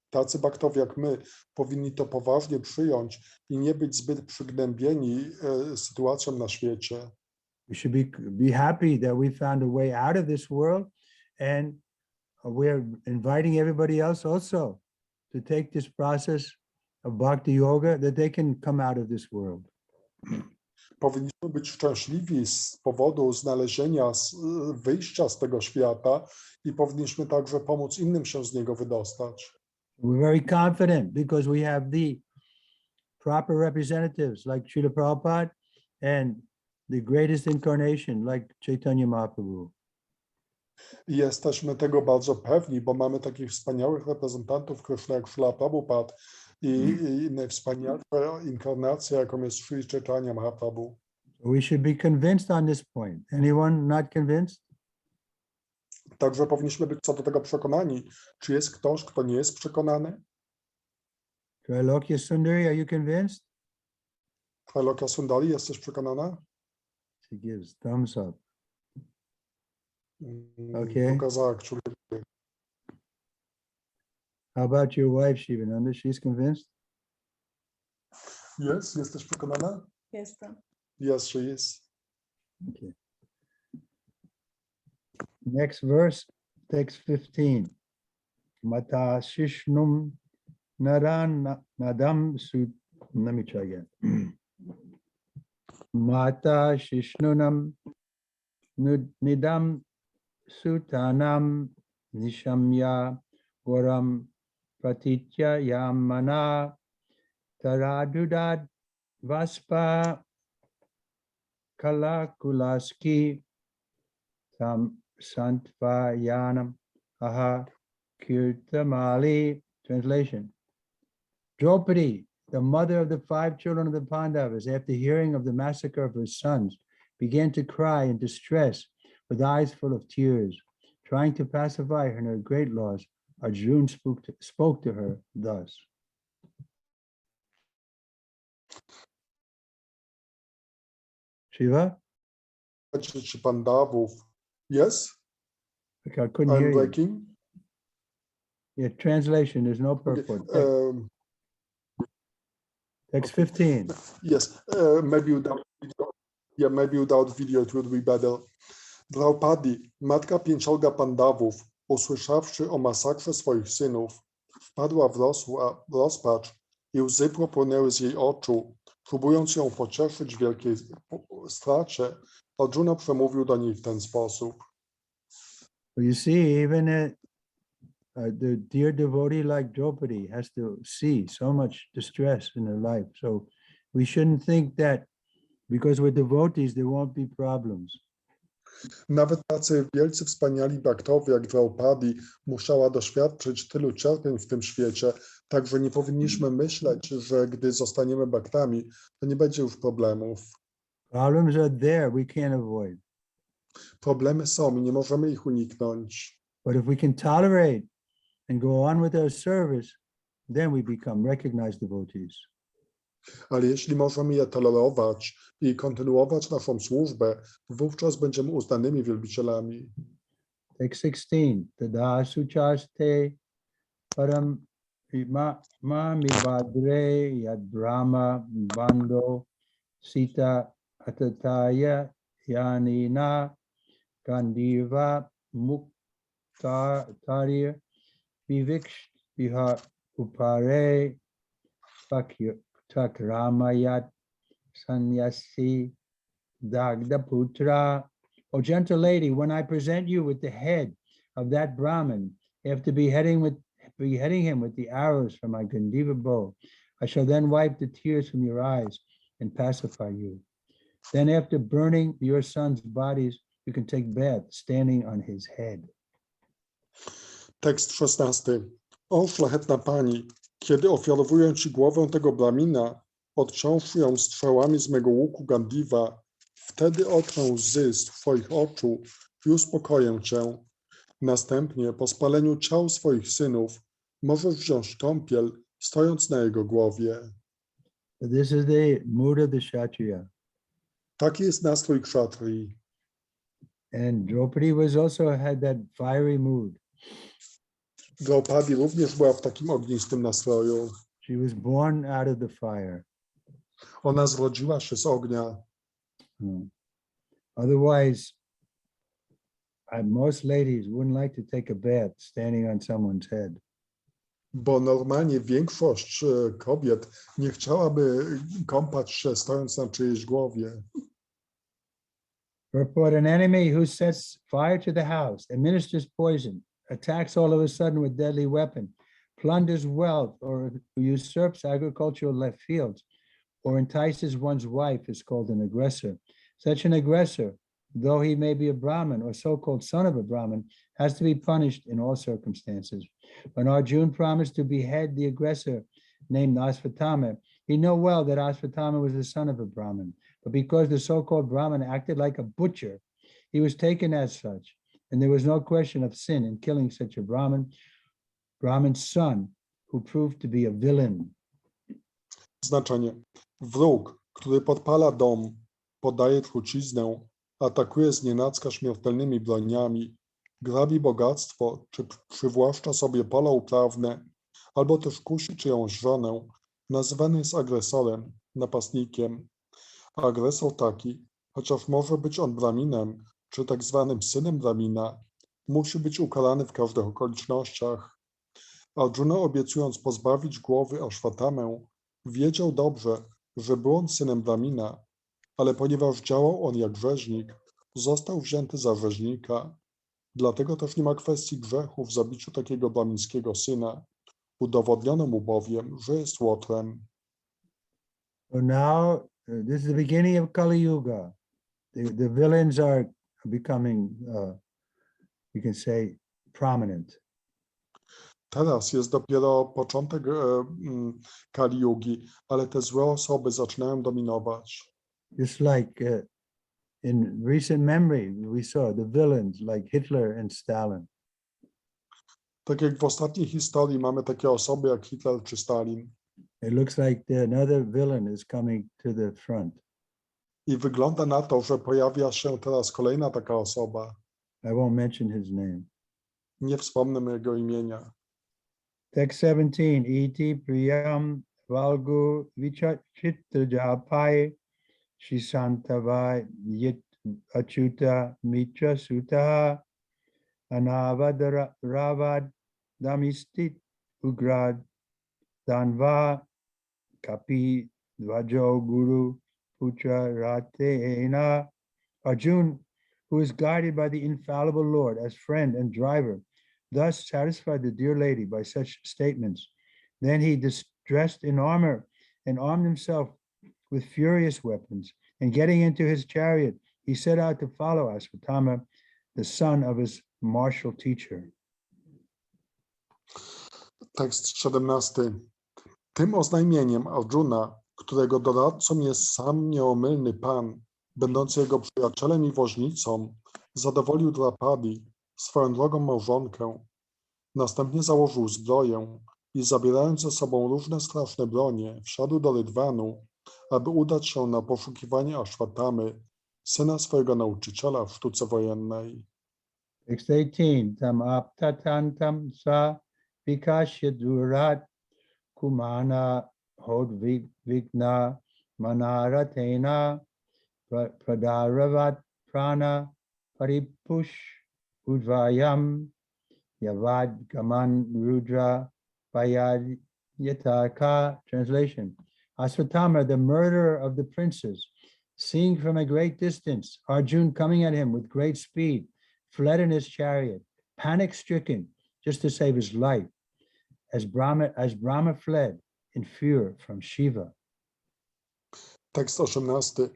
C: tacy baktowie jak my powinni to poważnie przyjąć i nie być zbyt przygnębieni sytuacją na świecie.
A: We should be happy that we found a way out of this world, and we're inviting everybody else also to take this process of bhakti yoga, that they can come out of this world.
C: Powinniśmy być szczęśliwi z powodu znalezienia wyjścia z tego świata i powinniśmy także pomóc innym się z niego wydostać.
A: We're very confident because we have the proper representatives like Srila Prabhupada and the greatest incarnation like Chaitanya Mahaprabhu.
C: I jesteśmy tego bardzo pewni, bo mamy takich wspaniałych reprezentantów Krishna jak Srila Prabhupada i najwspanialsza inkarnacja, jaką jest Sri Chaitanya Mahaprabhu.
A: We should be convinced on this point. Anyone not convinced?
C: Także powinniśmy być co do tego przekonani. Czy jest ktoś, kto nie jest przekonany?
A: Trilokya Sundari, are you convinced?
C: Trilokia Sundari, jesteś przekonana?
A: She gives thumbs up. Okay.
C: Pokazała kciuk.
A: How about your wife, Shivananda? She's convinced?
C: Jest? Jesteś przekonana?
F: Jestem.
C: Yes, she is.
A: Okay. Next verse, text 15. Mata shishnum nadan nadam su. Let me try again. Mata Shishnunam Nidam Sutanam Nishamya Goram Pratitya Yamana Taradudad Vaspa Kalakulaski Tam Santvayanam Aha Kirtamali. Translation. Draupadi, the mother of the 5 children of the Pandavas, after hearing of the massacre of her sons, began to cry in distress with eyes full of tears. Trying to pacify her in her great loss, Arjuna spoke to her thus. Shiva?
C: Czy Pandawów. Yes?
A: Okay, I couldn't hear
C: I'm
A: you.
C: breaking.
A: Yeah, translation, there's no
C: Okay.
A: purport. Text 15.
C: Yes, maybe without video. Yeah, maybe without video it would be better. Draupadi, matka 5 Pandawów, usłyszawszy o masakrze swoich synów, wpadła w rozpacz i łzy propłynęły z jej oczu. Próbując ją pocieszyć w wielkiej stracie, Arjuna przemówił do niej w ten sposób.
A: You see, even the dear devotee like Draupadi has to see so much distress in her life. So we shouldn't think that because we're devotees, there won't be problems.
C: Nawet tacy wielcy, wspaniali bhaktowie jak Draupadi musiała doświadczyć tylu cierpień w tym świecie, także nie powinniśmy myśleć, że gdy zostaniemy bhaktami, to nie będzie już problemów.
A: Problems are there, we can't avoid.
C: Problemy są i nie możemy ich uniknąć.
A: But if we can tolerate and go on with our service, then we become recognized devotees.
C: Ale jeśli możemy je tolerować i kontynuować naszą służbę, wówczas będziemy uznanymi wielbicielami.
A: Text 16. Tada suchaste param mamibadre yad brahma bando sita atataya yanina gandiva muktarya viviksh viha upare takramayat sanyasi dagdaputra. O gentle lady, when I present you with the head of that Brahmin, after beheading him with the arrows from my Gandiva bow, I shall then wipe the tears from your eyes and pacify you. Then after burning your sons' bodies, you can take bath standing on his head.
C: Tekst 16. O szlachetna pani, kiedy ofiarowuję ci głowę tego Brahmina, odciąwszy ją strzałami z mego łuku Gandiva, wtedy otrę łzy z twoich oczu i uspokoję cię. Następnie, po spaleniu ciał swoich synów, możesz wziąć kąpiel, stojąc na jego głowie.
A: This is the mood of the Kshatriya.
C: Taki jest nastrój kshatrii.
A: And Draupadi also had that fiery mood.
C: Draupadi również była w takim ognisty nastroju.
A: She was born out of the fire.
C: Ona zrodziła się z ognia.
A: Otherwise, most ladies wouldn't like to take a bath standing on someone's head.
C: Bo normalnie większość kobiet nie chciałaby kąpać się stojąc na czyjejś głowie.
A: Purport: an enemy who sets fire to the house, administers poison, attacks all of a sudden with deadly weapon, plunders wealth, or usurps agricultural fields, or entices one's wife is called an aggressor. Such an aggressor, though he may be a Brahmin or so-called son of a Brahmin, has to be punished in all circumstances. When Arjuna promised to behead the aggressor named Ashvatthama, he knew well that Ashvatthama was the son of a Brahmin, but because the so-called Brahmin acted like a butcher, he was taken as such, and there was no question of sin in killing such a Brahmin's son, who proved to be a villain.
C: Znaczenie. Wróg, który podpala dom, podaje truciznę, atakuje znienacka śmiertelnymi broniami, grabi bogactwo, czy przywłaszcza sobie pola uprawne, albo też kusi czyjąś żonę, nazywany jest agresorem, napastnikiem. Agresor taki, chociaż może być on Brahminem, czy tak zwanym synem Brahmina, musi być ukarany w każdych okolicznościach. Arjuna, obiecując pozbawić głowy Ashvattamę, wiedział dobrze, że był on synem Brahmina, ale ponieważ działał on jak rzeźnik, został wzięty za rzeźnika. Dlatego też nie ma kwestii grzechu w zabiciu takiego brahmińskiego syna. Udowodniono mu bowiem, że jest łotrem.
A: So now, this is the beginning of Kali Yuga. The villains are becoming, you can say, prominent.
C: Teraz jest dopiero początek Kali Yugi, ale te złe osoby zaczynają dominować.
A: Just like in recent memory, we saw the villains like Hitler and Stalin.
C: Tak jak w ostatniej historii mamy takie osoby jak Hitler czy Stalin.
A: It looks like another villain is coming to the front.
C: I wygląda na to, że pojawia się teraz kolejna taka osoba.
A: I won't mention his name.
C: Nie wspomnę jego imienia.
A: Text 17, iti priyam valgu vichitrajapai shisantavai yit achuta mitra sutaha anavadharavad damistit ugrad danva kapi dvajo guru putra rateena. Arjun, who is guided by the infallible Lord as friend and driver, thus satisfied the dear lady by such statements. Then he dressed in armor and armed himself with furious weapons, and getting into his chariot, he set out to follow Asvatthama, the son of his martial teacher.
C: Tekst 17. Tym oznajmieniem Arjuna, którego doradcą jest sam nieomylny Pan, będący jego przyjacielem i woźnicą, zadowolił Drapadi, swoją drogą małżonkę. Następnie założył zbroję i zabierając ze sobą różne straszne bronie, wsiadł do rydwanu, aby udać się na poszukiwanie Ashwatthamy, syna swojego nauczyciela w sztuce wojennej.
A: Text 18. Tam aptatantam sa vikashya durat kumana hod vigna manaratena pradaravat prana paripush udvayam yavad gaman rudra payad yataka. Translation. Asvatthama, the murderer of the princes, seeing from a great distance Arjun coming at him with great speed, fled in his chariot, panic-stricken, just to save his life, as Brahma fled in fear from Shiva.
C: Tekst 18.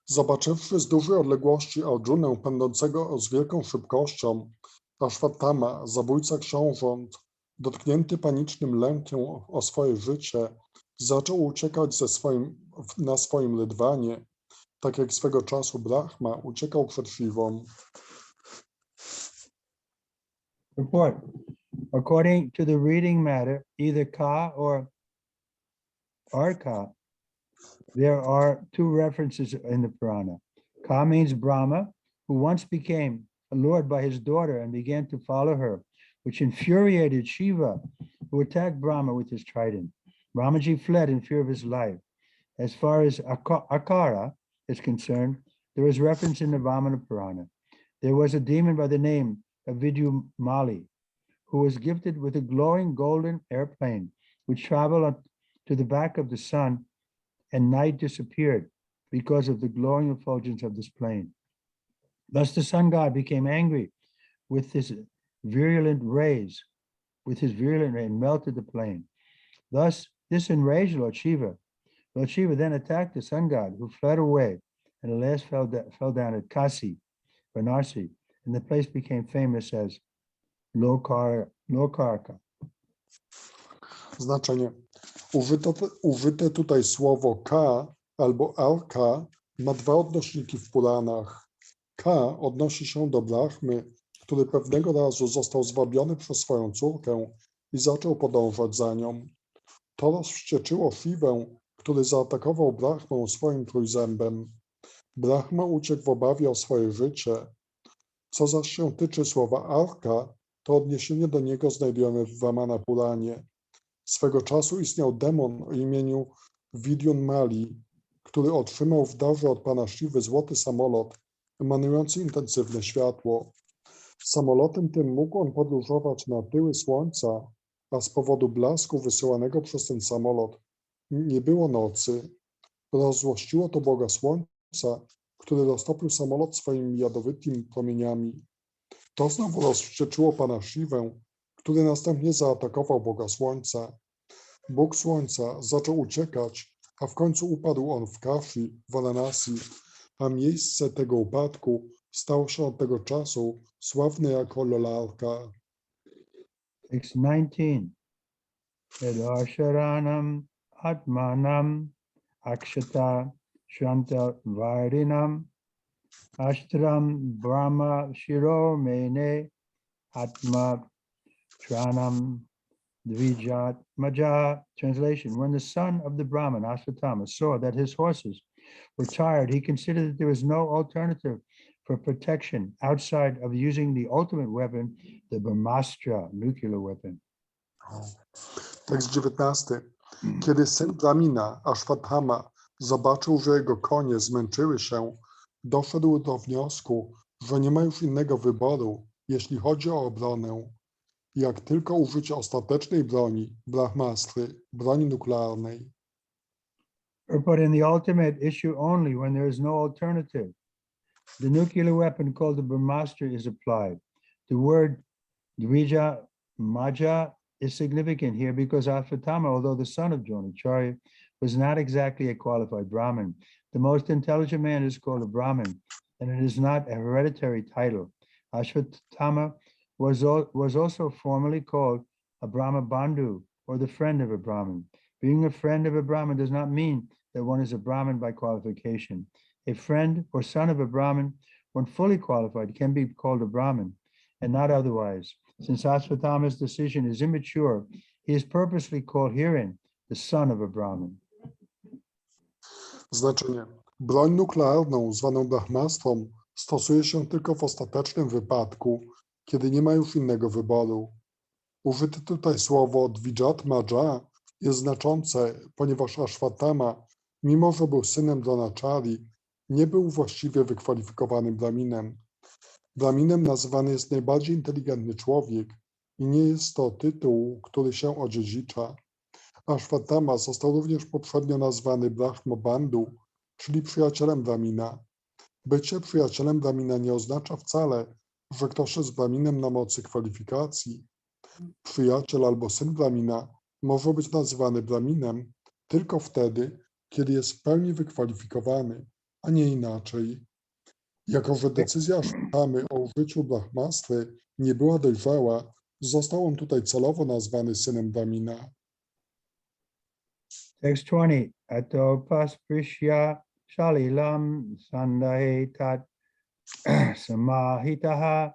C: Zobaczywszy z dużej odległości Arjunę pędzącego z wielką szybkością, Ashwatthama, zabójca książąt, dotknięty panicznym lękiem o swoje życie, zaczął uciekać na swoim rydwanie, tak jak swego czasu Brahma uciekał przed Shivą.
A: Report. According to the reading matter, either Ka or Arka, there are two references in the Purana. Ka means Brahma, who once became allured by his daughter and began to follow her, which infuriated Shiva, who attacked Brahma with his trident. Brahmaji fled in fear of his life. As far as Akara is concerned, there is reference in the Vamana Purana. There was a demon by the name of Vidyumali, who was gifted with a glowing golden airplane, which traveled up to the back of the sun, and night disappeared because of the glowing effulgence of this plane. Thus the sun god became angry with his virulent rays, and melted the plane. Thus, this enraged Lord Shiva. Lord Shiva then attacked the sun god, who fled away, and at last fell down at Kasi, Varanasi, and the place became famous as Lokarka.
C: Znaczenie. Użyte tutaj słowo Ka albo Arka ma dwa odnośniki w Puranach. Ka odnosi się do Brahmy, który pewnego razu został zwabiony przez swoją córkę i zaczął podążać za nią. To rozwścieczyło Shivę, który zaatakował Brahmę swoim trójzębem. Brahma uciekł w obawie o swoje życie. Co zaś się tyczy słowa Arka, to odniesienie do niego znajdujemy w Vamana Puranie. Swego czasu istniał demon o imieniu Vidyunmali, który otrzymał w darze od pana Shiwy złoty samolot emanujący intensywne światło. Samolotem tym mógł on podróżować na tyły słońca, a z powodu blasku wysyłanego przez ten samolot nie było nocy. Rozzłościło to Boga Słońca słońca, który roztopił samolot swoimi jadowytymi promieniami. To znowu rozwścieczyło pana Siwę, który następnie zaatakował Boga Słońca. Bóg Słońca zaczął uciekać, a w końcu upadł on w Kashi, Varanasi, a miejsce tego upadku stało się od tego czasu sławne jako Lolarka.
A: Text 19. Yadasharanam atmanam akshata shanta varinam Ashtram Brahma Shiro Mene Atma Tranam Dvijat Maja. Translation: when the son of the Brahman, Ashvatthama, saw that his horses were tired, he considered that there was no alternative for protection outside of using the ultimate weapon, the Brahmastra, nuclear weapon.
C: Tekst 19. Kiedy syn Brahmina, Ashvatthama, zobaczył, że jego konie zmęczyły się, doszedł do wniosku, że nie ma już innego wyboru, jeśli chodzi o obronę, jak tylko użyć ostatecznej broni, brahmastry, broni nuklearnej.
A: But in the ultimate issue only when there is no alternative. The nuclear weapon called the Brahmastra is applied. The word Dvija Maja is significant here because Ashvatthama, although the son of Dronacharya, was not exactly a qualified Brahmin. The most intelligent man is called a Brahmin, and it is not a hereditary title. Ashvatthama was also formally called a Brahma Bandhu, or the friend of a Brahmin. Being a friend of a Brahmin does not mean that one is a Brahmin by qualification. A friend or son of a Brahmin, when fully qualified, can be called a Brahmin, and not otherwise. Since Ashvatthama's decision is immature, he is purposely called herein the son of a Brahmin.
C: Znaczenie. Broń nuklearną, zwaną brahmastrą, stosuje się tylko w ostatecznym wypadku, kiedy nie ma już innego wyboru. Użyte tutaj słowo Dvijat Maja jest znaczące, ponieważ Ashvatthama, mimo że był synem Dronacharyi, nie był właściwie wykwalifikowanym Brahminem. Brahminem nazywany jest najbardziej inteligentny człowiek i nie jest to tytuł, który się odziedzicza. Ashvatthama został również poprzednio nazwany Brahma Bandhu, czyli przyjacielem Brahmina. Bycie przyjacielem Brahmina nie oznacza wcale, że ktoś jest Brahminem na mocy kwalifikacji. Przyjaciel albo syn Brahmina może być nazywany Brahminem tylko wtedy, kiedy jest w pełni wykwalifikowany, a nie inaczej. Jako że decyzja Ashvatthamy o użyciu brahmastry nie była dojrzała, został on tutaj celowo nazwany synem Brahmina.
A: Text 20. Ato pasprishya shalilam sandahe tat samahitaha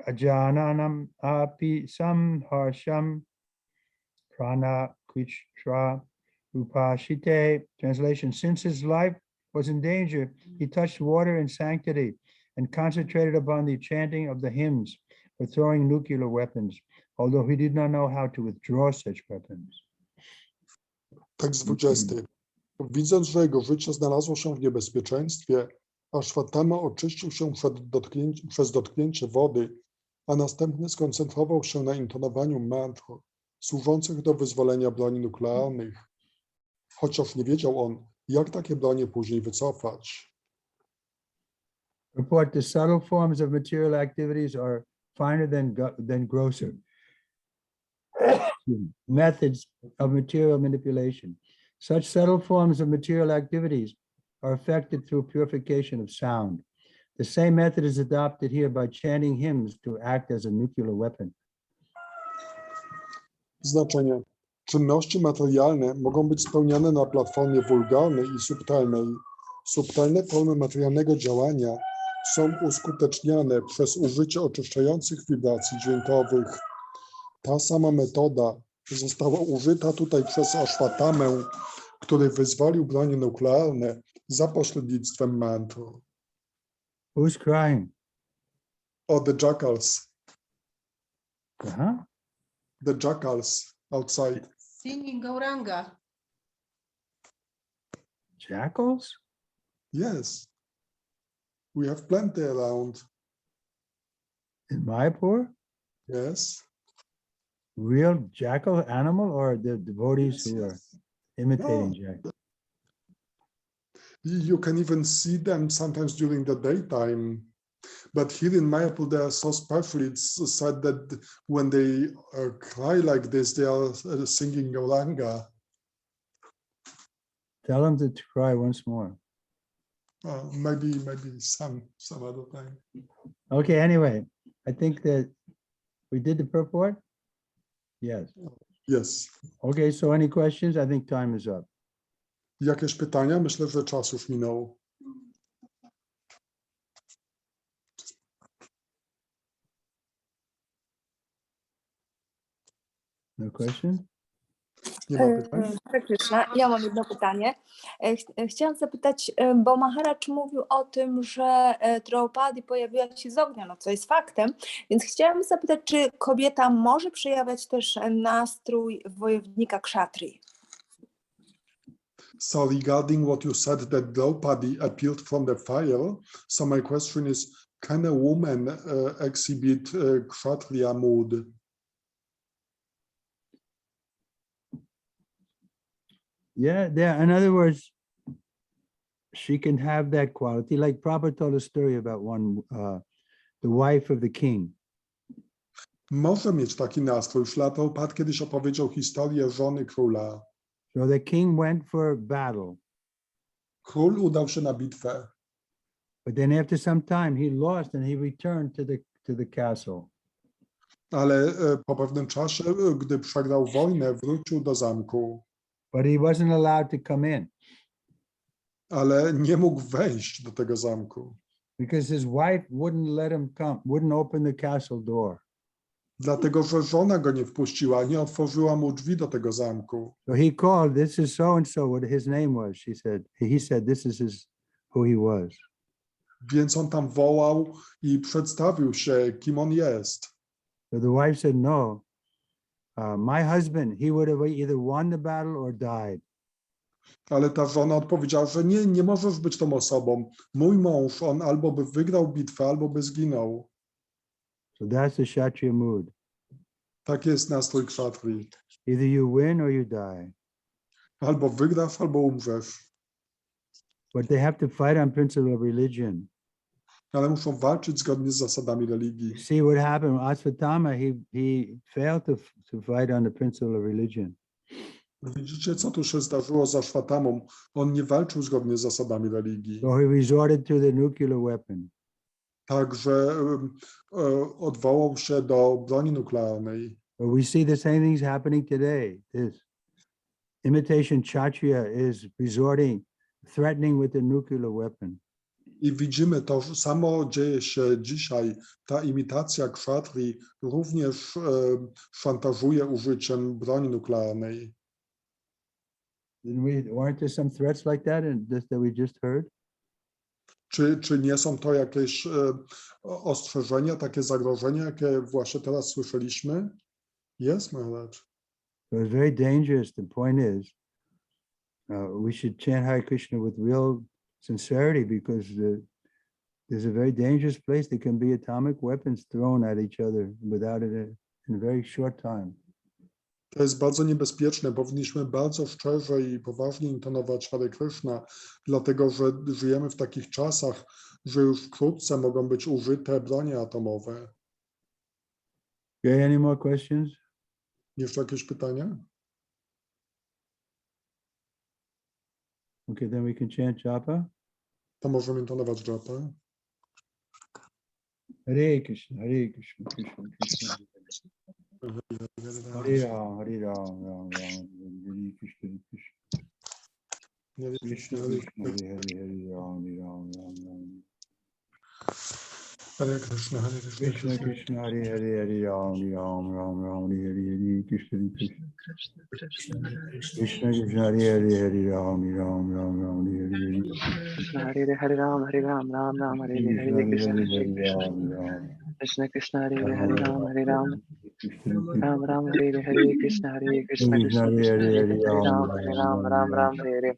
A: ajananam api samharsham prana kuchtra upashite. Translation: since his life was in danger, he touched water in sanctity and concentrated upon the chanting of the hymns for throwing nuclear weapons, although he did not know how to withdraw such weapons.
C: Tekst 20. Widząc, że jego życie znalazło się w niebezpieczeństwie, Ashvatthama oczyścił się przez dotknięcie wody, a następnie skoncentrował się na intonowaniu mantr służących do wyzwolenia broni nuklearnych, chociaż nie wiedział on, jak takie bronie później wycofać.
A: Report: the subtle forms of material activities are finer than grosser methods of material manipulation. Such subtle forms of material activities are effected through purification of sound. The same method is adopted here by chanting hymns to act as a nuclear weapon.
C: Znaczenie. Czynności materialne mogą być spełniane na platformie wulgarnej i subtelnej. Subtelne formy materialnego działania są uskuteczniane przez użycie oczyszczających wibracji dźwiękowych. Ta sama metoda została użyta tutaj przez Ashvattamę, który wyzwolił bronie nuklearne za pośrednictwem mantr.
A: Who's crying?
C: Oh, the jackals.
A: Uh-huh.
C: The jackals outside.
F: Singing Gauranga.
A: Jackals?
C: Yes. We have plenty around.
A: In Mayapur?
C: Yes.
A: Real jackal animal, or the devotees
C: Yes,
A: who are
C: yes.
A: imitating
C: No.
A: jackals?
C: You can even see them sometimes during the daytime. But here in Mayapur, they are so special. It's said that when they cry like this, they are singing Gauranga.
A: Tell them to cry once more.
C: Maybe some other time.
A: Okay, anyway, I think that we did the purport. Yes.
C: Yes.
A: Okay, so any questions? I think time is up.
C: Jakieś pytania? Myślę, że czas już minął.
A: No question?
C: Nie ma pytań?
H: Hare Krishna, ja mam jedno pytanie. Chciałam zapytać, bo Maharaj mówił o tym, że Draupadi pojawiła się z ognia, no co jest faktem, więc chciałam zapytać, czy kobieta może przejawiać też nastrój wojownika kshatrii?
C: So regarding what you said that Draupadi appeared from the fire, so my question is, can a woman exhibit Kshatriya mood?
A: Yeah, there. In other words, she can have that quality. Like Prabhupada told a story about the wife of the king.
C: Może mieć taki nastrój. Śrila Prabhupada kiedyś opowiedział historię żony króla.
A: So the king went for battle,
C: Król udał się na bitwę,
A: but then after some time he lost and he returned to the castle.
C: ale po pewnym czasie, gdy przegrał wojnę, wrócił do zamku.
A: But he wasn't allowed to come in
C: Ale nie mógł wejść do tego zamku,
A: because his wife wouldn't let him come, wouldn't open the castle door.
C: dlatego że żona go nie wpuściła, nie otworzyła mu drzwi do tego zamku.
A: So he called, this is so and so, what his name was. He said, this is who he was.
C: Więc on tam wołał i przedstawił się, kim on jest.
A: So the wife said, no, my husband, he would have either won the battle or died.
C: Ale ta żona odpowiedziała, że nie możesz być tą osobą. Mój mąż, on albo by wygrał bitwę, albo by zginął.
A: So that's the Kshatriya mood.
C: Tak jest nastrój kshatrii.
A: Either you win or you die.
C: Albo wygrasz, albo umrzesz.
A: But they have to fight on principle of religion.
C: Ale muszą walczyć zgodnie z zasadami religii.
A: You see what happened? Asvatthama, he failed to fight on the principle of religion.
C: Widzicie, co tu się zdarzyło z Ashwatamą? On nie walczył zgodnie z zasadami religii.
A: So he resorted to the nuclear weapon.
C: Także odwołał się do broni nuklearnej.
A: But we see the same things happening today. This imitation Kshatriya is resorting, threatening with the nuclear weapon.
C: I widzimy to samo dzieje się dzisiaj. Ta imitacja kshatrii również szantażuje użyciem broni nuklearnej.
A: Weren't there some threats like that in this that we just heard?
C: Czy nie są to jakieś ostrzeżenia, takie zagrożenia, jakie właśnie teraz słyszeliśmy? Yes, Maharaj.
A: So it's very dangerous. The point is, we should chant Hare Krishna with real sincerity because there's a very dangerous place. There can be atomic weapons thrown at each other without it in a very short time.
C: To jest bardzo niebezpieczne. Powinniśmy bardzo szczerze i poważnie intonować Hare Krishna, dlatego że żyjemy w takich czasach, że już wkrótce mogą być użyte bronie atomowe.
A: Okay, any more questions?
C: Jeszcze jakieś pytania?
A: Okay, then we can chant japa.
C: To możemy intonować japa.
A: Hare Krishna, Hare Krishna, Krishna Krishna. Hare Ram, Hare Ram, Ram Ram, Hare Krishna, Hare Krishna. Krishna Krishna, Hare Hare, Ram Ram, Ram Ram.
C: Hare Krishna, Hare Krishna,
A: Krishna Krishna, Hare Hare, Hare Ram Ram, Ram Ram, Hare Hare, Krishna Krishna. Krishna Krishna, Hare Hare, Hare Ram Ram, Ram Ram, Hare Hare.
I: Hare Hare Ram, Hare Ram, Ram Ram, Hare Hare, Hare Krishna, Krishna Krishna, Hare Hare, Hare Ram, Hare Ram, Ram Ram Hare Hare Krishna Krishna Krishna Hare Hare Ram Ram Ram Hare Hare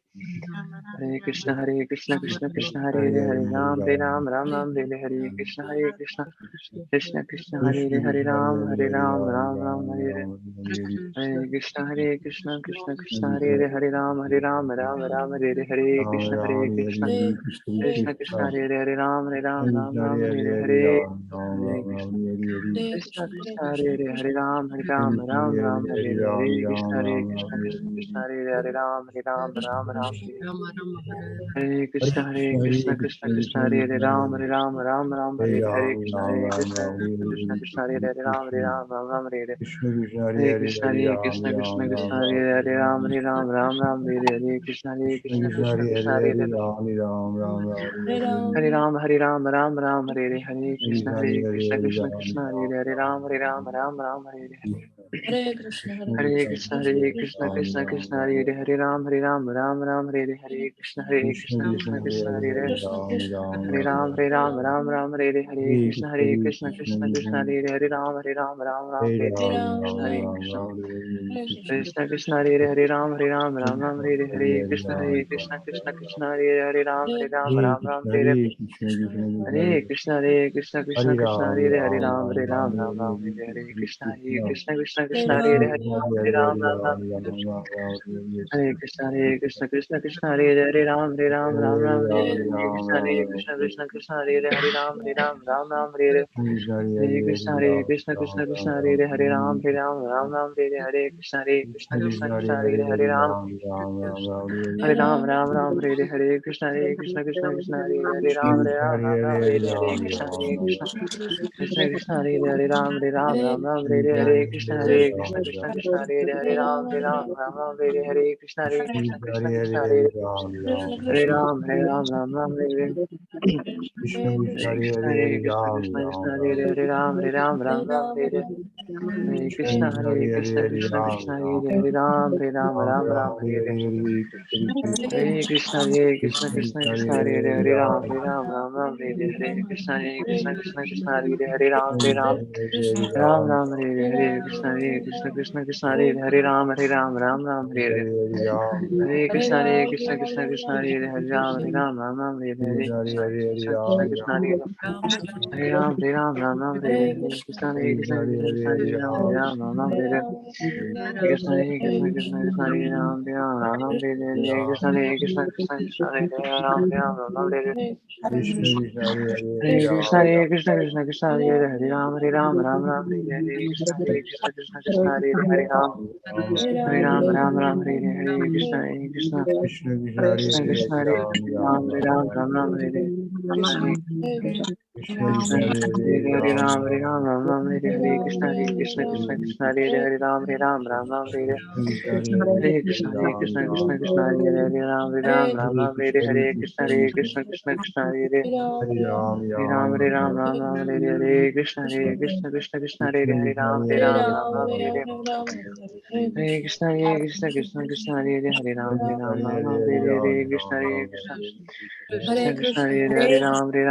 I: Hare Krishna Krishna Krishna Hare Hare Ram Ram Hare Hare Krishna Krishna Krishna Hare Hare Ram Ram Hare Hare Hare Krishna Krishna Krishna Hare Hare Ram Ram Hare Hare Krishna Krishna Krishna Krishna Hare Hare Ram Ram Hare Hare Krishna Krishna Hare Hare Ram Ram Hare Hare Krishna Krishna Krishna Hare Hare Ram Ram Hare Hare Krishna Krishna Krishna Hare Hare Ram Ram Hare Hare Krishna Krishna Hare Hare Ram Ram Hare Hare Hare Krishna Krishna Krishna Hare Hare Ram Ram Hare Hare Krishna Krishna Krishna Hare Hare Hare Ram Ram Hare Hare Krishna Krishna Krishna Hare Hare Ram Ram Hare Hare
B: Hare Krishna,
I: Hare Krishna Krishna Krishna Hare Hare Ram Ram Hare Hare Krishna Krishna Krishna Hare Hare Hare Ram Hare Hare Krishna Krishna Krishna Hare Hare Ram Hare Hare Krishna Krishna Krishna Krishna Hare Hare Ram Hare Hare Krishna Krishna Krishna Hare Hare Ram Ram Hare Hare Hare Krishna Krishna Krishna Hare Hare Ram Hare Hare Krishna Krishna Krishna Hare Hare Ram Hare Krishna Krishna Krishna Hare Hare Ram Ram Hare Hare Krishna Krishna Hare Hare Ram Ram Hare Hare Hare Krishna Krishna Hare Hare Ram Ram Hare Hare Krishna Krishna Hare Hare Ram Hare Ram Hare Hare Krishna Krishna Hare Hare Ram Ram Hare Hare Krishna Krishna Hare Hare Ram Ram Hare Hare Krishna Krishna Hare Hare Ram Ram Hare Hare Krishna Krishna Hare Hare Ram Ram Hare Hare Hare Krishna Krishna Hare Hare Ram Ram Hare Hare Hare Krishna Krishna Hare Hare Ram Ram Hare Hare Hare Krishna Krishna Hare Hare Ram Ram Hare Hare Krishna Krishna Hare Hare Ram Ram Hare Hare Krishna Krishna Hare Hare Ram Ram Hare Hare Hare Krishna Krishna Hare Hare Ram Ram Hare Hare Krishna Krishna Hare Hare Ram Ram Hare Hare Krishna Krishna Hare Ram Hare Hare Krishna Krishna Hare Ram Ram Hare Hare Krishna Krishna Hare Ram Hare Hare Hare Krishna Krishna Hare Hare Ram Ram Hare Hare Krishna Krishna Hare Hare Ram Ram Hare Hare Krishna Krishna Hare Ram Hare Hare Krishna Krishna Hare Ram Hare Hare Krishna Krishna Hare Hare Ram Ram Hare Hare Krishna Krishna Hare Hare Ram Hare Hare Krishna Krishna Hare Hare Hare Ram Hare Hare Krishna Krishna Hare Hare Ram Hare Hare Hare Krishna Krishna Hare Hare Ram Hare Hare Krishna Krishna Hare Hare Ram Hare Hare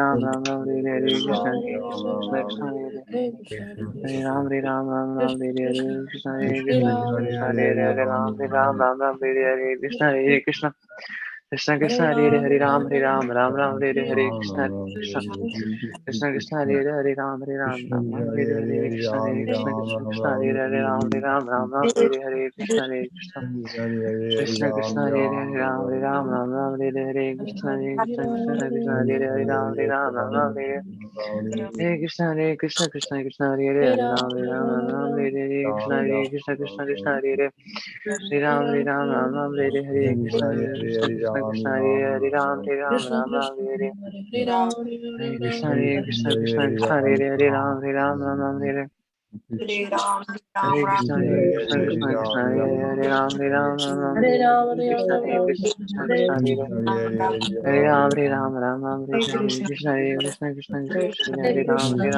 I: Krishna Krishna Hare Hare Ram Hare Hare Krishna Krishna Hare Hare Ram Hare Hare Krishna Krishna Krishna Hare Hare Ram Hare Hare Krishna Krishna Hare Hare Ram Hare Hare Krishna Krishna Hare Hare Ram Hare Hare Krishna Krishna Hare Hare Ram Hare Hare Krishna Krishna Hare Hare Ram Hare Hare Hare Krishna Krishna Hare Hare Ram Hare Hare Krishna Krishna Hare Hare Hare Ram Hare Hare Krishna Krishna Hare Hare Ram Hare Hare Krishna Krishna Hare Hare Ram Hare Hare Krishna Krishna Hare Ram
B: Hare Ram, Hare
I: Krishna
B: Ram,
I: Krishna
B: Hare
I: Hare Hare Ram Hare Krishna Krishna Hare Ram Hare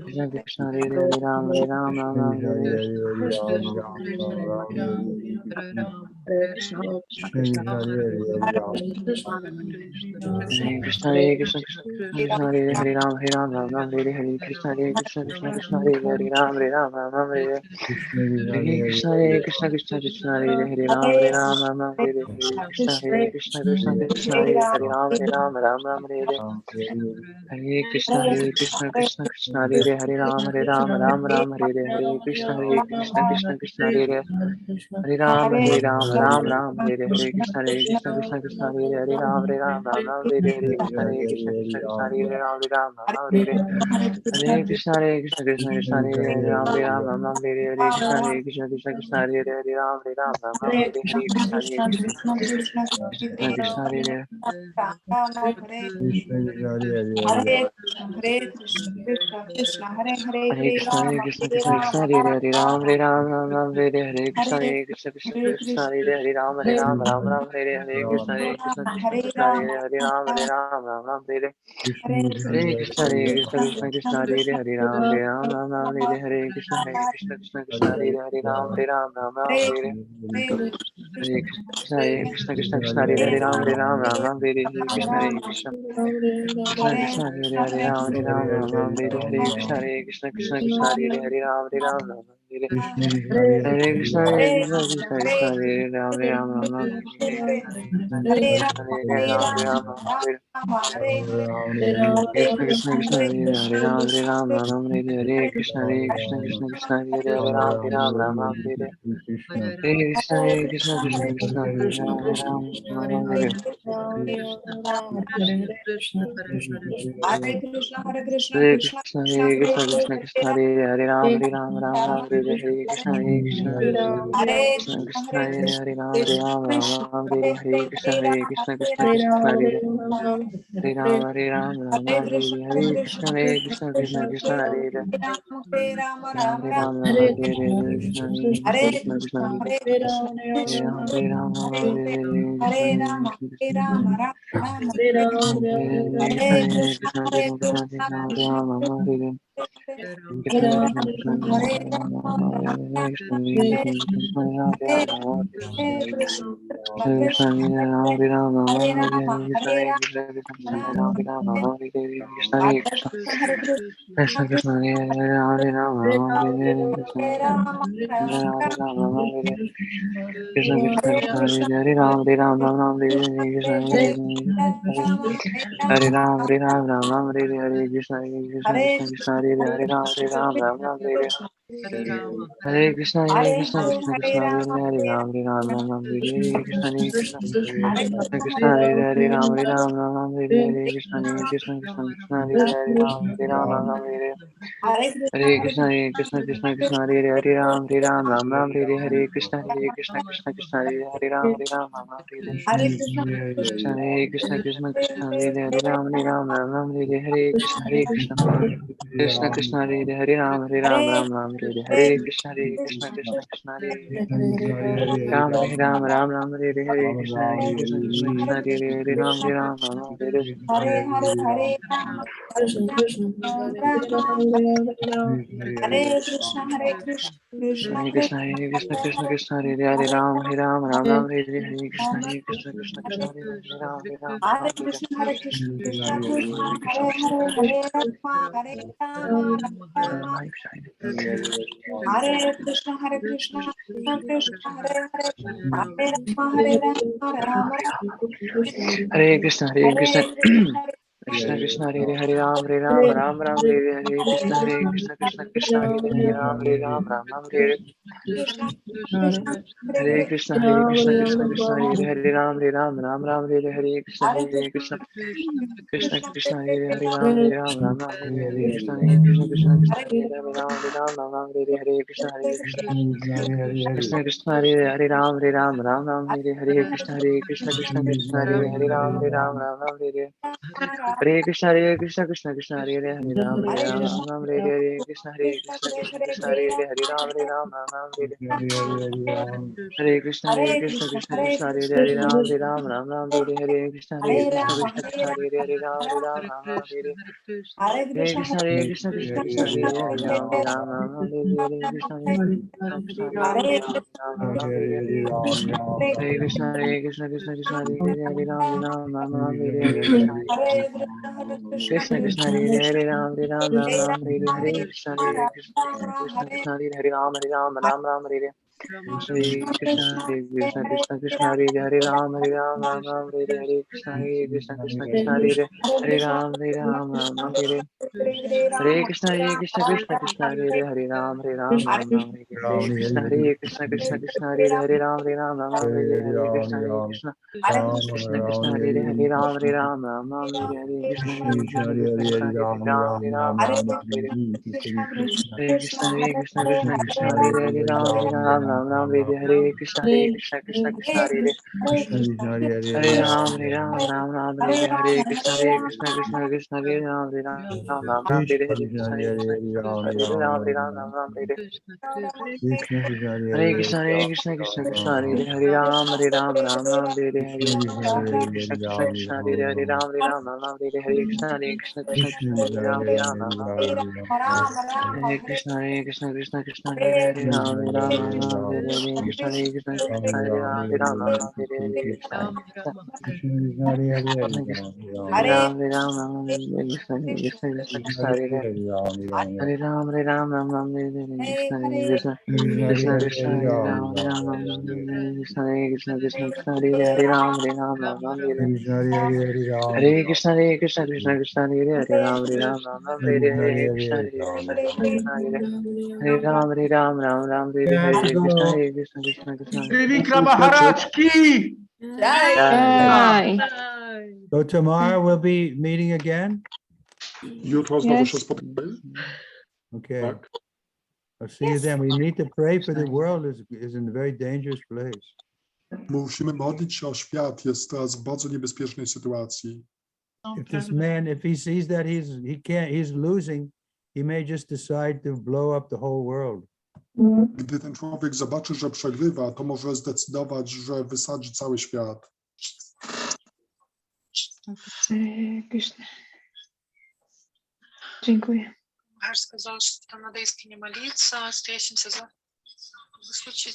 I: Krishna Krishna Hare Hare Ram Hare Krishna Hare Krishna Krishna Krishna Hare Hare Ram Ram Ram Hare Hare Krishna Hare Krishna Krishna Krishna Hare Hare Ram Ram Hare Hare Krishna Hare Krishna Krishna Krishna Hare Hare Ram Ram Hare Hare Krishna Hare Krishna Krishna Krishna Hare Hare Ram Ram Hare Hare Hare Krishna Krishna Krishna Hare Hare Ram Ram Hare Hare Krishna Krishna Krishna Hare Hare Ram Ram Hare Hare Krishna Krishna Krishna Hare Hare Ram Ram Hare Hare Krishna Krishna Krishna Hare Hare Ram Ram Hare Hare Hare Krishna Krishna Krishna Hare Hare Ram Ram Hare Hare Krishna Krishna Krishna Hare Hare Ram Ram Hare Hare Krishna Krishna Krishna Hare Hare Hare Krishna Krishna Krishna Krishna Hare Hare Ram Ram Hare Hare Krishna Krishna Krishna Krishna Hare Hare Ram Ram Hare Hare Krishna Krishna Krishna Krishna Hare Hare Ram Ram Hare Hare Krishna Krishna Krishna Krishna Hare Hare Ram Ram Hare Hare Krishna Krishna Krishna Krishna Hare Hare Ram Ram Hare Hare Krishna Krishna Krishna Krishna Hare Hare Ram Ram Hare Hare Krishna Krishna Krishna Krishna Hare Hare Ram Ram Hare Hare Krishna Krishna Krishna Krishna Hare Hare Ram Hare Hare Krishna Krishna Krishna Krishna Hare Ram Ram Hare Hare Krishna Krishna Krishna Hare Ram Hare Hare Krishna Krishna Krishna Krishna Hare Hare Ram Hare Hare Krishna Krishna Krishna Krishna Hare Ram Hare Hare Krishna Krishna Krishna Hare Hare Ram Hare Hare Krishna Krishna Krishna Krishna Hare Ram Hare Hare Krishna Krishna Krishna Krishna Hare Hare Ram Hare Hare Krishna Krishna Krishna Krishna Hare Hare Ram Hare Krishna Krishna Krishna Hare Ram Hare Hare Krishna Krishna Krishna Hare Ram Hare Krishna Hare Ram Hare Hare Krishna Krishna Krishna Hare Ram Hare Hare Krishna Krishna Krishna Hare Ram Hare Krishna Krishna Krishna Hare Ram Hare Krishna Krishna Krishna Hare Ram Hare Hare Krishna Krishna Hare Ram Hare Hare Krishna Krishna Krishna Hare Ram Hare Krishna Krishna Krishna Hare Ram Hare Hare Krishna Krishna Hare Ram Hare Krishna Krishna Krishna Hare Ram Hare Hare Krishna Krishna Hare Ram Hare Hare Krishna Krishna Krishna Hare Ram Hare Hare Krishna Krishna Krishna Hare Ram Hare Hare Krishna Krishna Krishna Hare Hare Ram Hare Hare Krishna Krishna Krishna Hare Ram Hare Hare Krishna Krishna Krishna Hare Ram Hare Hare Krishna Krishna Hare Ram Hare Krishna Krishna Hare Ram Hare Krishna Krishna Hare Ram Hare Hare Krishna Krishna Krishna Hare Hare Ram Hare Hare Krishna, Krishna Krishna, Hare Hare, Hare Ram, Ram, Hare Hare, Krishna Krishna, Krishna Hare Hare, Hare Ram, Ram, Hare Hare Krishna, Krishna Krishna, Krishna Hare Hare, Hare Ram, Ram, Hare Hare, Krishna Krishna, Krishna Hare Hare, Hare Ram, Ram, Hare Hare Krishna, Krishna Krishna, Krishna Hare Hare, Hare Ram, Ram, Hare Hare, Krishna Krishna, Krishna Hare Hare, Hare Ram, Hare Hare, Krishna Krishna, Krishna Hare Hare, Hare Ram, Ram, Hare Hare, Krishna Krishna, Krishna Hare Hare, Hare Ram, Ram, Hare Hare, Krishna Krishna, Krishna Hare Hare, Ram, Ram, Hare Hare. Hare Krishna, Krishna Krishna, Krishna Hare Hare, Hare Ram, Ram, Hare Hare, Krishna Krishna, Krishna Krishna Hare Hare, Hare Ram, Ram, Hare Hare. Hare Krishna, Krishna Krishna, Krishna Hare Hare, Hare Ram, Hare Krishna, Krishna Krishna, Krishna Hare Hare, Hare Ram, Hare Hare, Krishna Krishna, Krishna Krishna Hare Hare, Hare Ram, Hare Hare, Krishna Krishna, Krishna Hare Hare, Hare Ram, Hare Hare. Hare Krishna, Krishna Krishna, Krishna Hare Hare, Hare Ram, Hare Hare, Krishna Krishna, Krishna Hare Hare. Hare Ram, Ram, Hare Hare, Krishna Krishna, Krishna Hare Ram, Ram, Hare Hare, Krishna Krishna, Krishna Hare Ram, Ram, Hare Hare. Hare Krishna, Krishna Krishna, Hare Hare, Hare Ram, Ram, Hare Hare, Hare Krishna, Krishna Krishna, Hare Hare, Ram, Hare Hare, Krishna Krishna, Krishna Hare Ram, Hare Hare. Hare Krishna, Krishna Krishna, Krishna Hare Hare, Ram, Hare Hare, Krishna Krishna, Krishna Hare Ram, Hare Hare, Krishna Krishna, Hare Ram, Krishna Krishna, Krishna Hare Hare, Hare Ram, Hare Krishna Krishna, Krishna Krishna, Hare Ram, Krishna Krishna, Krishna Krishna, Hare Ram, Hare Hare Krishna, Krishna Krishna, Krishna Hare Hare, Ram, Hare Krishna, Krishna Krishna, Hare Hare Ram, Ram, Hare Hare, Krishna Krishna, Krishna Krishna.
A: Trivikrama Maharaj ki.
D: Jai.
A: So tomorrow we'll be meeting again.
C: Jutro znowu się spotkamy.
A: Okay.
C: Tak.
A: I'll see you then. We need to pray for the world is in a very dangerous place.
C: Musimy modlić się o świat, jest teraz w bardzo niebezpiecznej sytuacji.
A: If this man, if he sees that he's losing, he may just decide to blow up the whole world.
C: Gdy ten człowiek zobaczy, że przegrywa, to może zdecydować, że wysadzi cały świat.
D: Dziękuję.
B: Махарадж сказал, что надо искренне молиться, стоящимся за случае